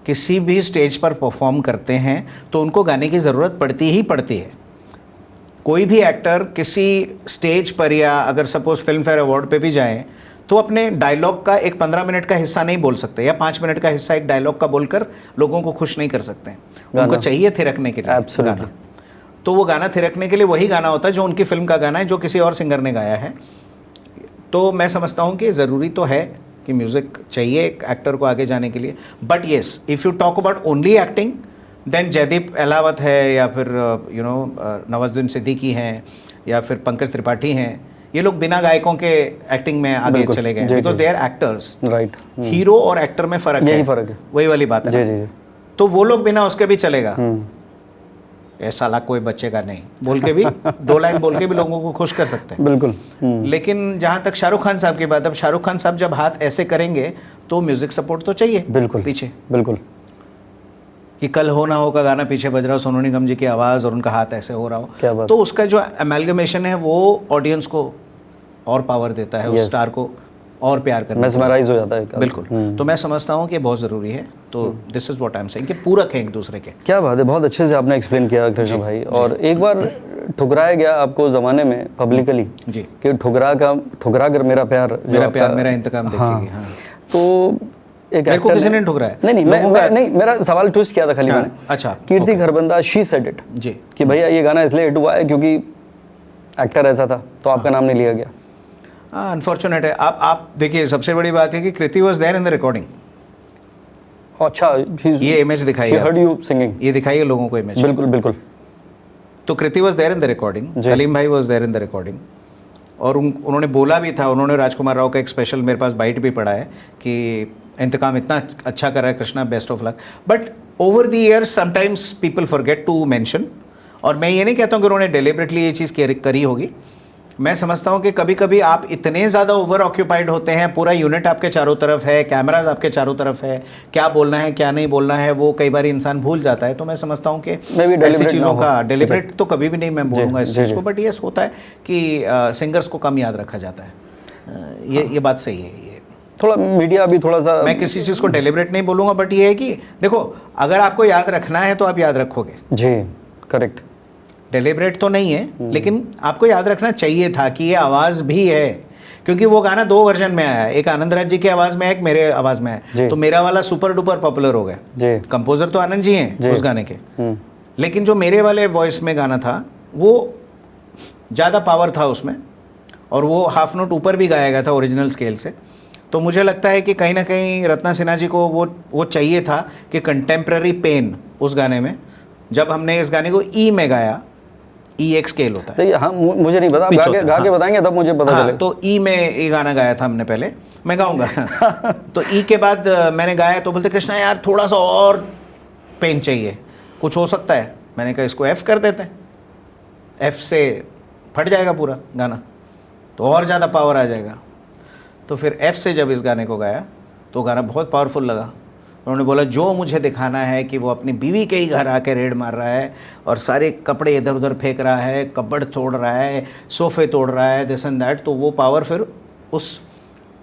किसी भी स्टेज पर परफॉर्म करते हैं तो उनको गाने की ज़रूरत पड़ती ही पड़ती है। कोई भी एक्टर किसी स्टेज पर, या अगर सपोज फिल्म फेयर अवार्ड पे भी जाएं, तो अपने डायलॉग का एक 15 मिनट का हिस्सा नहीं बोल सकते, या 5 मिनट का हिस्सा एक डायलॉग का बोलकर लोगों को खुश नहीं कर सकते। उनको चाहिए थिरकने के लिए गाना, तो वो गाना थिरकने के लिए वही गाना होता है जो उनकी फिल्म का गाना है, जो किसी और सिंगर ने गाया है। तो मैं समझता हूँ कि ज़रूरी तो है कि म्यूज़िक चाहिए एक एक्टर को आगे जाने के लिए। But yes, if you talk about only acting, then Jaideep Ahlawat है, या फिर नवाजुद्दीन सिद्दीकी हैं, या फिर पंकज त्रिपाठी हैं, ये लोग बिना गायकों के एक्टिंग में आगे चले गए, because they are actors. Right. Hero और एक्टर में फ़र्क है, यही फ़र्क है, वही वाली बात है। जी। तो वो लोग बिना उसके भी चलेगा, ऐसा ला कोई बचेगा नहीं बोल के भी 2 लाइन बोल के भी लोगों को खुश कर सकते हैं। बिल्कुल। लेकिन जहाँ तक शाहरुख खान साहब की बात, अब शाहरुख खान साहब जब हाथ ऐसे करेंगे तो म्यूजिक सपोर्ट तो चाहिए, बिल्कुल पीछे। बिल्कुल। कि कल हो ना हो का गाना पीछे बज रहा हो, सोनू निगम जी की आवाज़ और उनका हाथ ऐसे हो रहा हो, क्या बात। तो उसका जो अमेलगमेशन है वो ऑडियंस को और पावर देता है, उस स्टार को और प्यार करना, मेस्मराइज हो जाता है। बिल्कुल। तो मैं समझता हूँ कि बहुत ज़रूरी है। तो this is what I am saying, कि पूरक है एक दूसरे के। क्या बात है, बहुत अच्छे से आपने एक्सप्लेन किया कृष्ण भाई। और एक बार ठुकराया गया आपको ज़माने में पब्लिकली जी कि ठुकरा कर मेरा प्यार मेरा इंतकाम देखेगी। हाँ। तो एक मेरे को किसी ने ठुकराया? नहीं, मेरा सवाल ट्विस्ट किया था खाली मैंने। अच्छा। कीर्ति खरबंदा, शी सेड इट जी कि भैया ये गाना इसलिए हिट हुआ है क्योंकि एक्टर ऐसा था, तो आपका नाम नहीं लिया गया। अनफॉर्चुनेट है। आप देखिए, सबसे बड़ी बात है कि Kriti was there in the recording. अच्छा, ये इमेज दिखाई, हर्ड यू सिंगिंग, ये दिखाइए लोगों को इमेज। बिल्कुल बिल्कुल। तो Kriti was there in the recording, Salim भाई was there in the recording, और उन्होंने बोला भी था, उन्होंने राजकुमार राव का एक स्पेशल मेरे पास बाइट भी पड़ा है कि इंतकाम इतना अच्छा कर रहा है Krishna, best of luck. But over the years sometimes people forget to mention, और मैं ये नहीं कहता हूँ कि उन्होंने डेलिबरेटली ये चीज़ करी होगी। मैं समझता हूँ कि कभी कभी आप इतने ज़्यादा ओवर ऑक्यूपाइड होते हैं, पूरा यूनिट आपके चारों तरफ है, कैमराज आपके चारों तरफ है, क्या बोलना है क्या नहीं बोलना है वो कई बार इंसान भूल जाता है। तो मैं समझता हूँ कि ऐसी चीज़ों का डेलिबरेट तो कभी भी नहीं मैं बोलूँगा इस चीज़ को, बट ये होता है कि सिंगर्स को कम याद रखा जाता है। ये बात सही है। ये थोड़ा मीडिया भी थोड़ा सा, मैं किसी चीज़ को डेलिबरेट नहीं बोलूँगा, बट ये है कि देखो, अगर आपको याद रखना है तो आप याद रखोगे। जी करेक्ट। डेलिबरेट तो नहीं है, लेकिन आपको याद रखना चाहिए था कि ये आवाज़ भी है, क्योंकि वो गाना 2 वर्जन में आया, एक आनंद राज जी की आवाज़ में है, एक मेरे आवाज़ में है। तो मेरा वाला सुपर डुपर पॉपुलर हो गया। कंपोजर तो आनंद जी हैं उस गाने के, लेकिन जो मेरे वाले वॉइस में गाना था वो ज़्यादा पावर था उसमें, और वो हाफ नोट ऊपर भी गाया गया था ओरिजिनल स्केल से। तो मुझे लगता है कि कहीं ना कहीं रत्ना सिन्हा जी को वो चाहिए था कि कंटेम्प्रेरी पेन उस गाने में, जब हमने इस गाने को ई में गाया, ई एक स्केल होता है। हाँ, मुझे नहीं पता, गा के बताएंगे तब मुझे पता चलेगा। तो ई में ये गाना गाया था हमने पहले, मैं गाऊंगा। तो ई के बाद मैंने गाया तो बोलते कृष्णा यार थोड़ा सा और पेन चाहिए, कुछ हो सकता है। मैंने कहा इसको एफ कर देते हैं, एफ से फट जाएगा पूरा गाना, तो और ज़्यादा पावर आ जाएगा। तो फिर F से जब इस गाने को गाया तो गाना बहुत पावरफुल लगा। उन्होंने बोला जो मुझे दिखाना है कि वो अपनी बीवी के ही घर आके रेड मार रहा है और सारे कपड़े इधर उधर फेंक रहा है, कपबोर्ड तोड़ रहा है, सोफे तोड़ रहा है, दिस एंड दैट, तो वो पावर फिर उस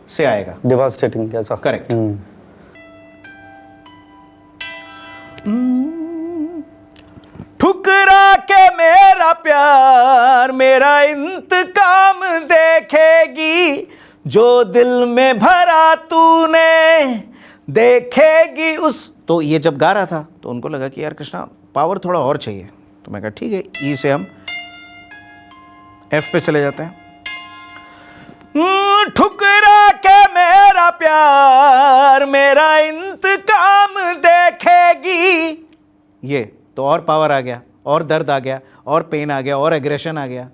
से आएगा। डिवास्टेटिंग कैसा? करेक्ट। ठुकरा के मेरा प्यार मेरा इंतकाम देखेगी, जो दिल में भरा तूने देखेगी उस। तो ये जब गा रहा था तो उनको लगा कि यार कृष्णा पावर थोड़ा और चाहिए, तो मैं कहा ठीक है, ई से हम F पे चले जाते हैं। ठुकरा के मेरा प्यार मेरा इंतकाम देखेगी, ये तो और पावर आ गया, और दर्द आ गया, और पेन आ गया, और एग्रेशन आ गया।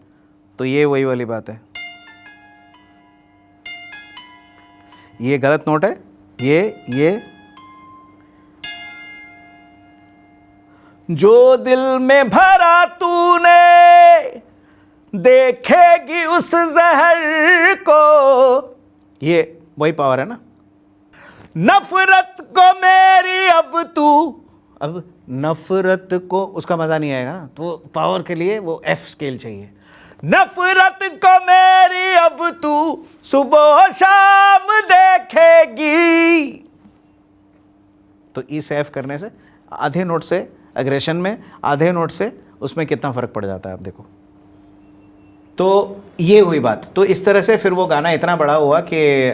तो ये वही वाली बात है, ये गलत नोट है, ये जो दिल में भरा तूने देखेगी उस जहर को, ये वही पावर है ना। नफरत को मेरी अब तू, अब नफरत को उसका मजा नहीं आएगा ना, तो पावर के लिए वो F स्केल चाहिए। नफरत को मेरी अब तू सुबह शाम देखेगी, तो ई से F करने से आधे नोट से एग्रेशन में, आधे नोट से उसमें कितना फर्क पड़ जाता है आप देखो। तो ये हुई बात। तो इस तरह से फिर वो गाना इतना बड़ा हुआ कि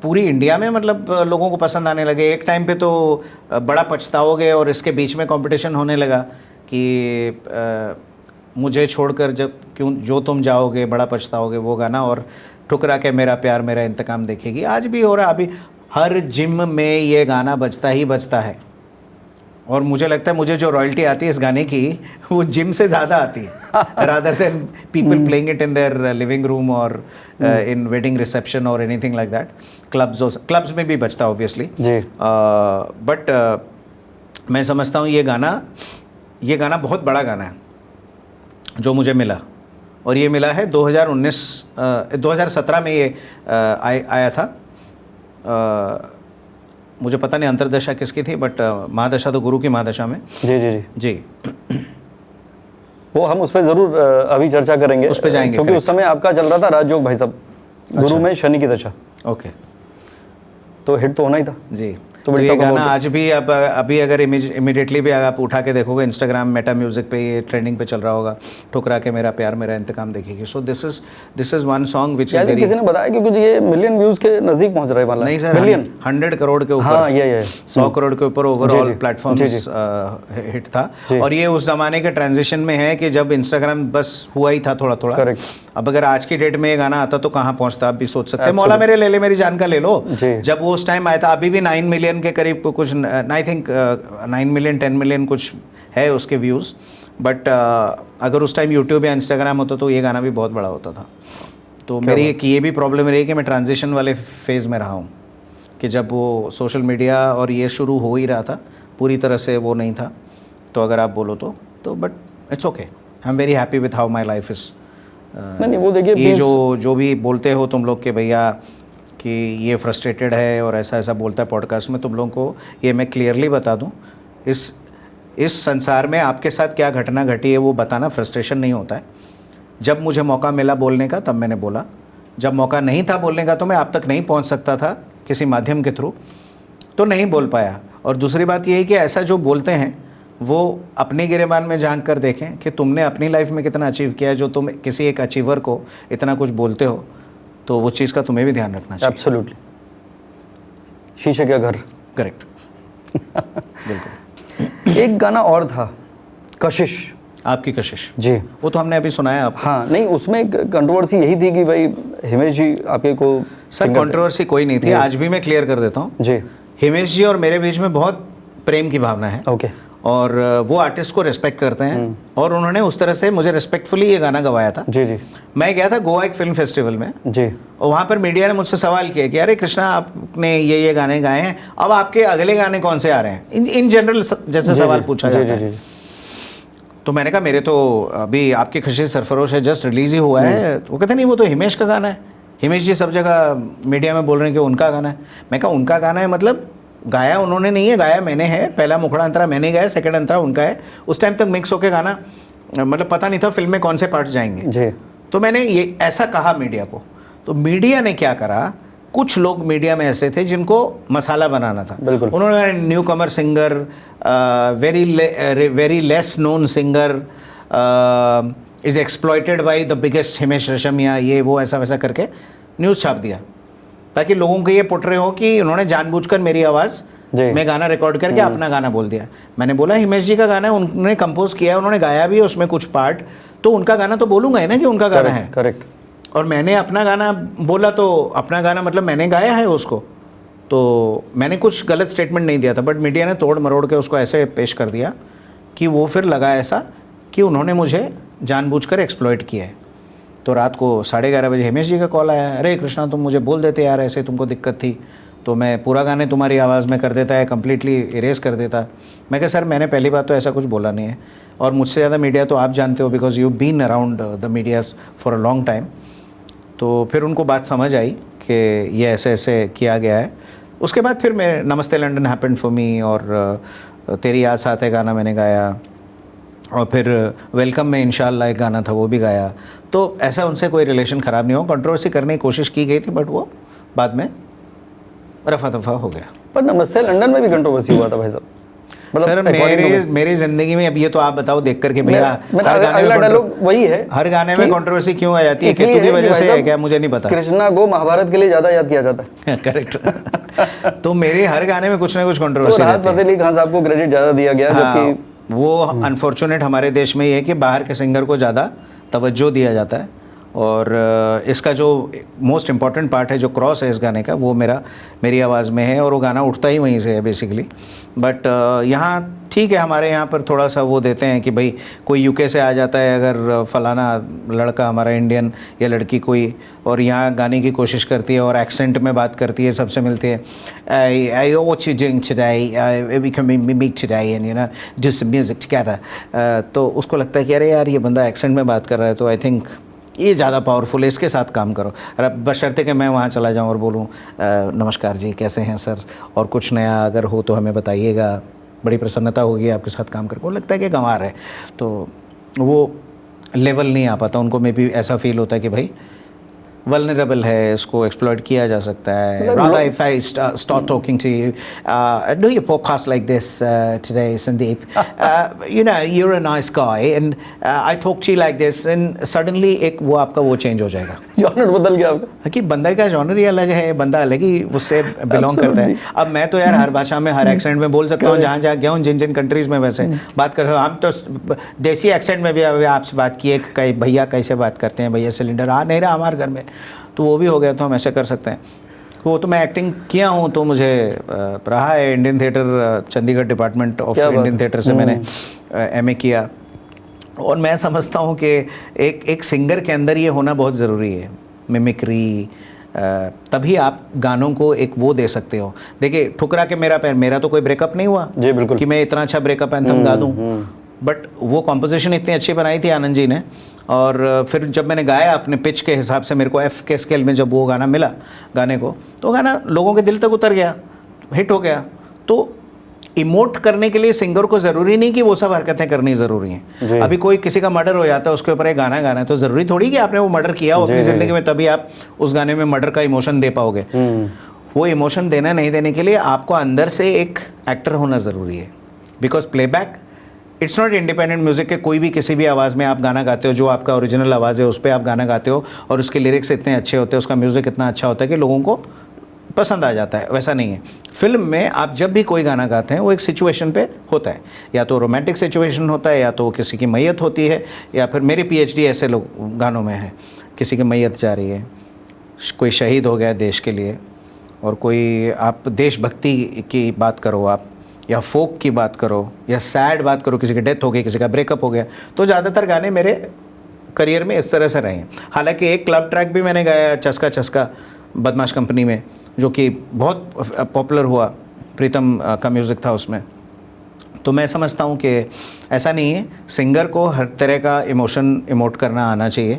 पूरी इंडिया में मतलब लोगों को पसंद आने लगे। एक टाइम पे तो बड़ा पछताओगे और इसके बीच में कंपटीशन होने लगा कि मुझे छोड़कर जब क्यों जो तुम जाओगे बड़ा पछताओगे, वो गाना, और ठुकरा के मेरा प्यार मेरा इंतकाम देखेगी। आज भी हो रहा है, अभी हर जिम में ये गाना बजता ही बजता है। और मुझे लगता है मुझे जो रॉयल्टी आती है इस गाने की वो जिम से ज़्यादा आती है rather than people playing it in their living room और इन वेडिंग रिसेप्शन और एनीथिंग लाइक दैट। क्लब्स में भी बजता ऑब्वियसली, बट मैं समझता हूँ ये गाना बहुत बड़ा गाना है जो मुझे मिला, और ये मिला है 2017 में ये आया था। मुझे पता नहीं अंतरदशा किसकी थी, बट महादशा तो गुरु की महादशा में। जी जी जी जी वो हम उस पर ज़रूर अभी चर्चा करेंगे, उस पर जाएंगे, क्योंकि उस समय आपका चल रहा था राजयोग भाई साहब, गुरु में शनि की दशा। ओके, तो हिट तो होना ही था जी। तो ये गाना आज भी अभी अगर इमीडिएटली भी आप उठा के देखोगे इंस्टाग्राम मेटा म्यूजिक पे ये ट्रेंडिंग पे चल रहा होगा, ठुकरा के मेरा प्यार मेरा इंतकाम देखेगी। So this is one song which is very, किसी ने बताया कि कुछ ये मिलियन व्यूज के नजदीक पहुंच रहा है वाला। नहीं सर, मिलियन 100 करोड़ के ऊपर। हाँ, ये 100 करोड़ के ऊपर ओवरऑल प्लेटफॉर्म्स हिट था। और ये उस जमाने के ट्रांजिशन में है कि जब इंस्टाग्राम बस हुआ ही था थोड़ा थोड़ा। अब अगर आज की डेट में ये गाना आता तो कहाँ पहुंचता आप भी सोच सकते हैं। मौला मेरे ले ले मेरी जान का ले लो, जब वो उस टाइम आया था, अभी भी 9 मिलियन के करीब कुछ, आई थिंक 9 मिलियन 10 मिलियन कुछ है उसके व्यूज़। बट अगर उस टाइम यूट्यूब या इंस्टाग्राम होता तो ये गाना भी बहुत बड़ा होता था। तो मेरी ये भी प्रॉब्लम रही कि मैं ट्रांजिशन वाले फेज़ में रहा हूँ कि जब वो सोशल मीडिया और ये शुरू हो ही रहा था, पूरी तरह से वो नहीं था। तो अगर आप बोलो तो but it's okay, I am very happy with how my life is. नहीं वो देखिए, ये जो भी बोलते हो तुम लोग के भैया कि ये फ्रस्ट्रेटेड है और ऐसा ऐसा बोलता है पॉडकास्ट में, तुम लोगों को ये मैं क्लियरली बता दूं, इस संसार में आपके साथ क्या घटना घटी है वो बताना फ्रस्ट्रेशन नहीं होता है। जब मुझे मौका मिला बोलने का तब मैंने बोला, जब मौका नहीं था बोलने का तो मैं आप तक नहीं पहुंच सकता था किसी माध्यम के थ्रू, तो नहीं बोल पाया। और दूसरी बात ये है कि ऐसा जो बोलते हैं वो अपने गिरेबान में झांक कर देखें कि तुमने अपनी लाइफ में कितना अचीव किया है। जो तुम किसी एक अचीवर को इतना कुछ बोलते हो तो वो चीज़ का तुम्हें भी ध्यान रखना चाहिए। एब्सोल्युटली, शीशे का घर। करेक्ट बिल्कुल। एक गाना और था, कशिश, आपकी कशिश जी, वो तो हमने अभी सुनाया आपको। हाँ, नहीं उसमें एक कंट्रोवर्सी यही थी कि भाई हिमेश जी आपके को। सर कंट्रोवर्सी कोई नहीं थी, आज भी मैं क्लियर कर देता हूँ जी। हिमेश जी और मेरे बीच में बहुत प्रेम की भावना है। ओके। और वो आर्टिस्ट को रिस्पेक्ट करते हैं और उन्होंने उस तरह से मुझे रिस्पेक्टफुली ये गाना गवाया था। जी जी। मैं गया था गोवा एक फिल्म फेस्टिवल में जी, और वहाँ पर मीडिया ने मुझसे सवाल किया कि अरे कृष्णा आपने ये गाने गाए हैं, अब आपके अगले गाने कौन से आ रहे हैं, इन जनरल जैसे सवाल पूछा जाता है। तो मैंने कहा मेरे तो अभी आपकी खुशी सरफरोश है जस्ट रिलीज़ ही हुआ है। वो कहते नहीं वो तो हिमेश का गाना है, हिमेश जी सब जगह मीडिया में बोल रहे हैं कि उनका गाना है। मैं कहा उनका गाना है मतलब गाया उन्होंने नहीं है, गाया मैंने है। पहला मुखड़ा अंतरा मैंने गाया, सेकंड अंतरा उनका है। उस टाइम तक मिक्स होके गाना मतलब पता नहीं था फिल्म में कौन से पार्ट जाएंगे जी। तो मैंने ये ऐसा कहा मीडिया को। तो मीडिया ने क्या करा, कुछ लोग मीडिया में ऐसे थे जिनको मसाला बनाना था। बिल्कुल। उन्होंने new Qamar singer, very less known singer is exploited by the biggest Himesh Reshammiya, ये वो ऐसा वैसा करके न्यूज़ छाप दिया ताकि लोगों को ये पुट रहे हो कि उन्होंने जानबूझकर मेरी आवाज़ में गाना रिकॉर्ड करके अपना गाना बोल दिया। मैंने बोला हिमेश जी का गाना है, उन्होंने कंपोज किया है, उन्होंने गाया भी है उसमें कुछ पार्ट, तो उनका गाना तो बोलूँगा ही ना कि उनका गाना है। करेक्ट। और मैंने अपना गाना बोला तो अपना गाना मतलब मैंने गाया है उसको, तो मैंने कुछ गलत स्टेटमेंट नहीं दिया था। बट मीडिया ने तोड़ मरोड़ के उसको ऐसे पेश कर दिया कि वो फिर लगा ऐसा कि उन्होंने मुझे जानबूझकर एक्सप्लॉइट किया है। तो रात को 11:30 बजे हिमेश जी का कॉल आया, अरे कृष्णा तुम मुझे बोल देते यार, ऐसे तुमको दिक्कत थी तो मैं पूरा गाने तुम्हारी आवाज़ में कर देता है, कम्प्लीटली इरेज कर देता। मैं कहा सर मैंने पहली बात तो ऐसा कुछ बोला नहीं है, और मुझसे ज़्यादा मीडिया तो आप जानते हो because you been around the media for a long time. तो फिर उनको बात समझ आई कि ये ऐसे ऐसे किया गया है। उसके बाद फिर मैं नमस्ते लंदन हैपेंड फॉर मी और तेरी याद साथ है गाना मैंने गाया, और फिर वेलकम में इंशाल्लाह एक गाना था वो भी गाया। तो ऐसा उनसे कोई रिलेशन ख़राब नहीं हो, कंट्रोवर्सी करने की कोशिश की गई थी बट वो बाद में रफा दफा हो गया। पर नमस्ते लंदन में भी कंट्रोवर्सी हुआ था भाई साहब। सर मेरी जिंदगी में अब ये तो आप बताओ देख करके मेरा अगला डायलॉग वही है, हर गाने में कंट्रोवर्सी क्यों आ जाती है, केतु की वजह से है क्या मुझे नहीं पता। कृष्णा को महाभारत के लिए ज्यादा याद किया जाता है। करेक्ट। तो मेरे हर गाने में कुछ ना कुछ कंट्रोवर्सी राहत फतेह अली खान साहब को क्रेडिट ज्यादा दिया गया, जबकि वो अनफॉर्चुनेट हमारे देश में ये है कि बाहर के सिंगर को ज़्यादा तवज्जो दिया जाता है। और इसका जो मोस्ट इम्पॉर्टेंट पार्ट है जो क्रॉस है इस गाने का वो मेरी आवाज़ में है, और वो गाना उठता ही वहीं से है बेसिकली। बट यहाँ ठीक है, हमारे यहाँ पर थोड़ा सा वो देते हैं कि भाई कोई यूके से आ जाता है अगर फलाना लड़का हमारा इंडियन या लड़की कोई, और यहाँ गाने की कोशिश करती है और एक्सेंट में बात करती है, सबसे मिलती है what you doing today, we can meet today and you know do some music together। तो उसको लगता है कि अरे यार ये बंदा एक्सेंट में बात कर रहा है, तो आई थिंक ये ज़्यादा पावरफुल है, इसके साथ काम करो। बशर्ते कि मैं वहाँ चला जाऊँ और बोलूँ नमस्कार जी कैसे हैं सर, और कुछ नया अगर हो तो हमें बताइएगा, बड़ी प्रसन्नता होगी आपके साथ काम करके। वो लगता है कि गंवार है, तो वो लेवल नहीं आ पाता उनको। में भी ऐसा फील होता है कि भाई वल्नरेबल है, इसको एक्सप्लॉइट किया जा सकता है। Rather if I start talking to you, do your podcast like this today, Sandeep. You know, you're a nice guy, and I talk to you like this, and suddenly एक वो आपका वो चेंज हो जाएगा, जॉनर बदल गया आपका कि बंदा का जॉनर ही अलग है, बंदा अलग ही उससे बिलोंग करता है। अब मैं तो यार हर भाषा में हर एक्सेंट में बोल सकता हूँ, जहाँ जहाँ गया हूँ, जिन जिन कंट्रीज़ में वैसे बात कर सकता हूँ। हम तो देसी एक्सेंट में भी अभी आपसे बात किए कि भैया कैसे बात करते हैं, भैया सिलेंडर आ नहीं रहा हमारे घर में, तो वो भी हो गया, तो हम ऐसे कर सकते हैं। वो तो मैं एक्टिंग किया हूँ, तो मुझे रहा है Indian theatre, Chandigarh department of Indian theatre से मैंने MA किया। और मैं समझता हूँ कि एक सिंगर के अंदर ये होना बहुत ज़रूरी है, मिमिक्री, तभी आप गानों को एक वो दे सकते हो। देखिए ठुकरा के मेरा पैर, मेरा तो कोई ब्रेकअप नहीं हुआ जी बिल्कुल कि मैं इतना अच्छा ब्रेकअप एंथम गा दूँ, बट वो कॉम्पोजिशन इतनी अच्छी बनाई थी आनंद जी ने। और फिर जब मैंने गाया अपने पिच के हिसाब से, मेरे को F के स्केल में जब वो गाना मिला गाने को, तो गाना लोगों के दिल तक उतर गया, हिट हो गया। तो इमोट करने के लिए सिंगर को ज़रूरी नहीं कि वो सब हरकतें करनी ज़रूरी हैं। अभी कोई किसी का मर्डर हो जाता है, उसके ऊपर एक गाना गाना है, तो ज़रूरी थोड़ी कि आपने वो मर्डर किया हो अपनी ज़िंदगी में तभी आप उस गाने में मर्डर का इमोशन दे पाओगे। वो इमोशन देना नहीं देने के लिए आपको अंदर से एक एक्टर होना ज़रूरी है, because playback it's not independent music के कोई भी किसी भी आवाज़ में आप गाना गाते हो, जो आपका ओरिजिनल आवाज़ है उस पर आप गाना गाते हो, और उसके लिरिक्स इतने अच्छे होते हैं, उसका म्यूज़िक इतना अच्छा होता है कि लोगों को पसंद आ जाता है। वैसा नहीं है। फिल्म में आप जब भी कोई गाना गाते हैं वो एक सिचुएशन पे होता है, या तो रोमांटिक सिचुएशन होता है, या तो किसी की मैयत होती है, या फिर मेरी PhD ऐसे लोग गानों में है, किसी की मैयत जा रही है, कोई शहीद हो गया देश के लिए, और कोई आप देशभक्ति की बात करो आप, या फोक की बात करो, या सैड बात करो, किसी की डेथ हो गई, किसी का ब्रेकअप हो गया, तो ज़्यादातर गाने मेरे करियर में इस तरह से रहे हैं। हालांकि एक क्लब ट्रैक भी मैंने गाया, चस्का चस्का बदमाश कंपनी में, जो कि बहुत पॉपुलर हुआ, प्रीतम का म्यूज़िक था उसमें। तो मैं समझता हूँ कि ऐसा नहीं है, सिंगर को हर तरह का इमोशन इमोट करना आना चाहिए।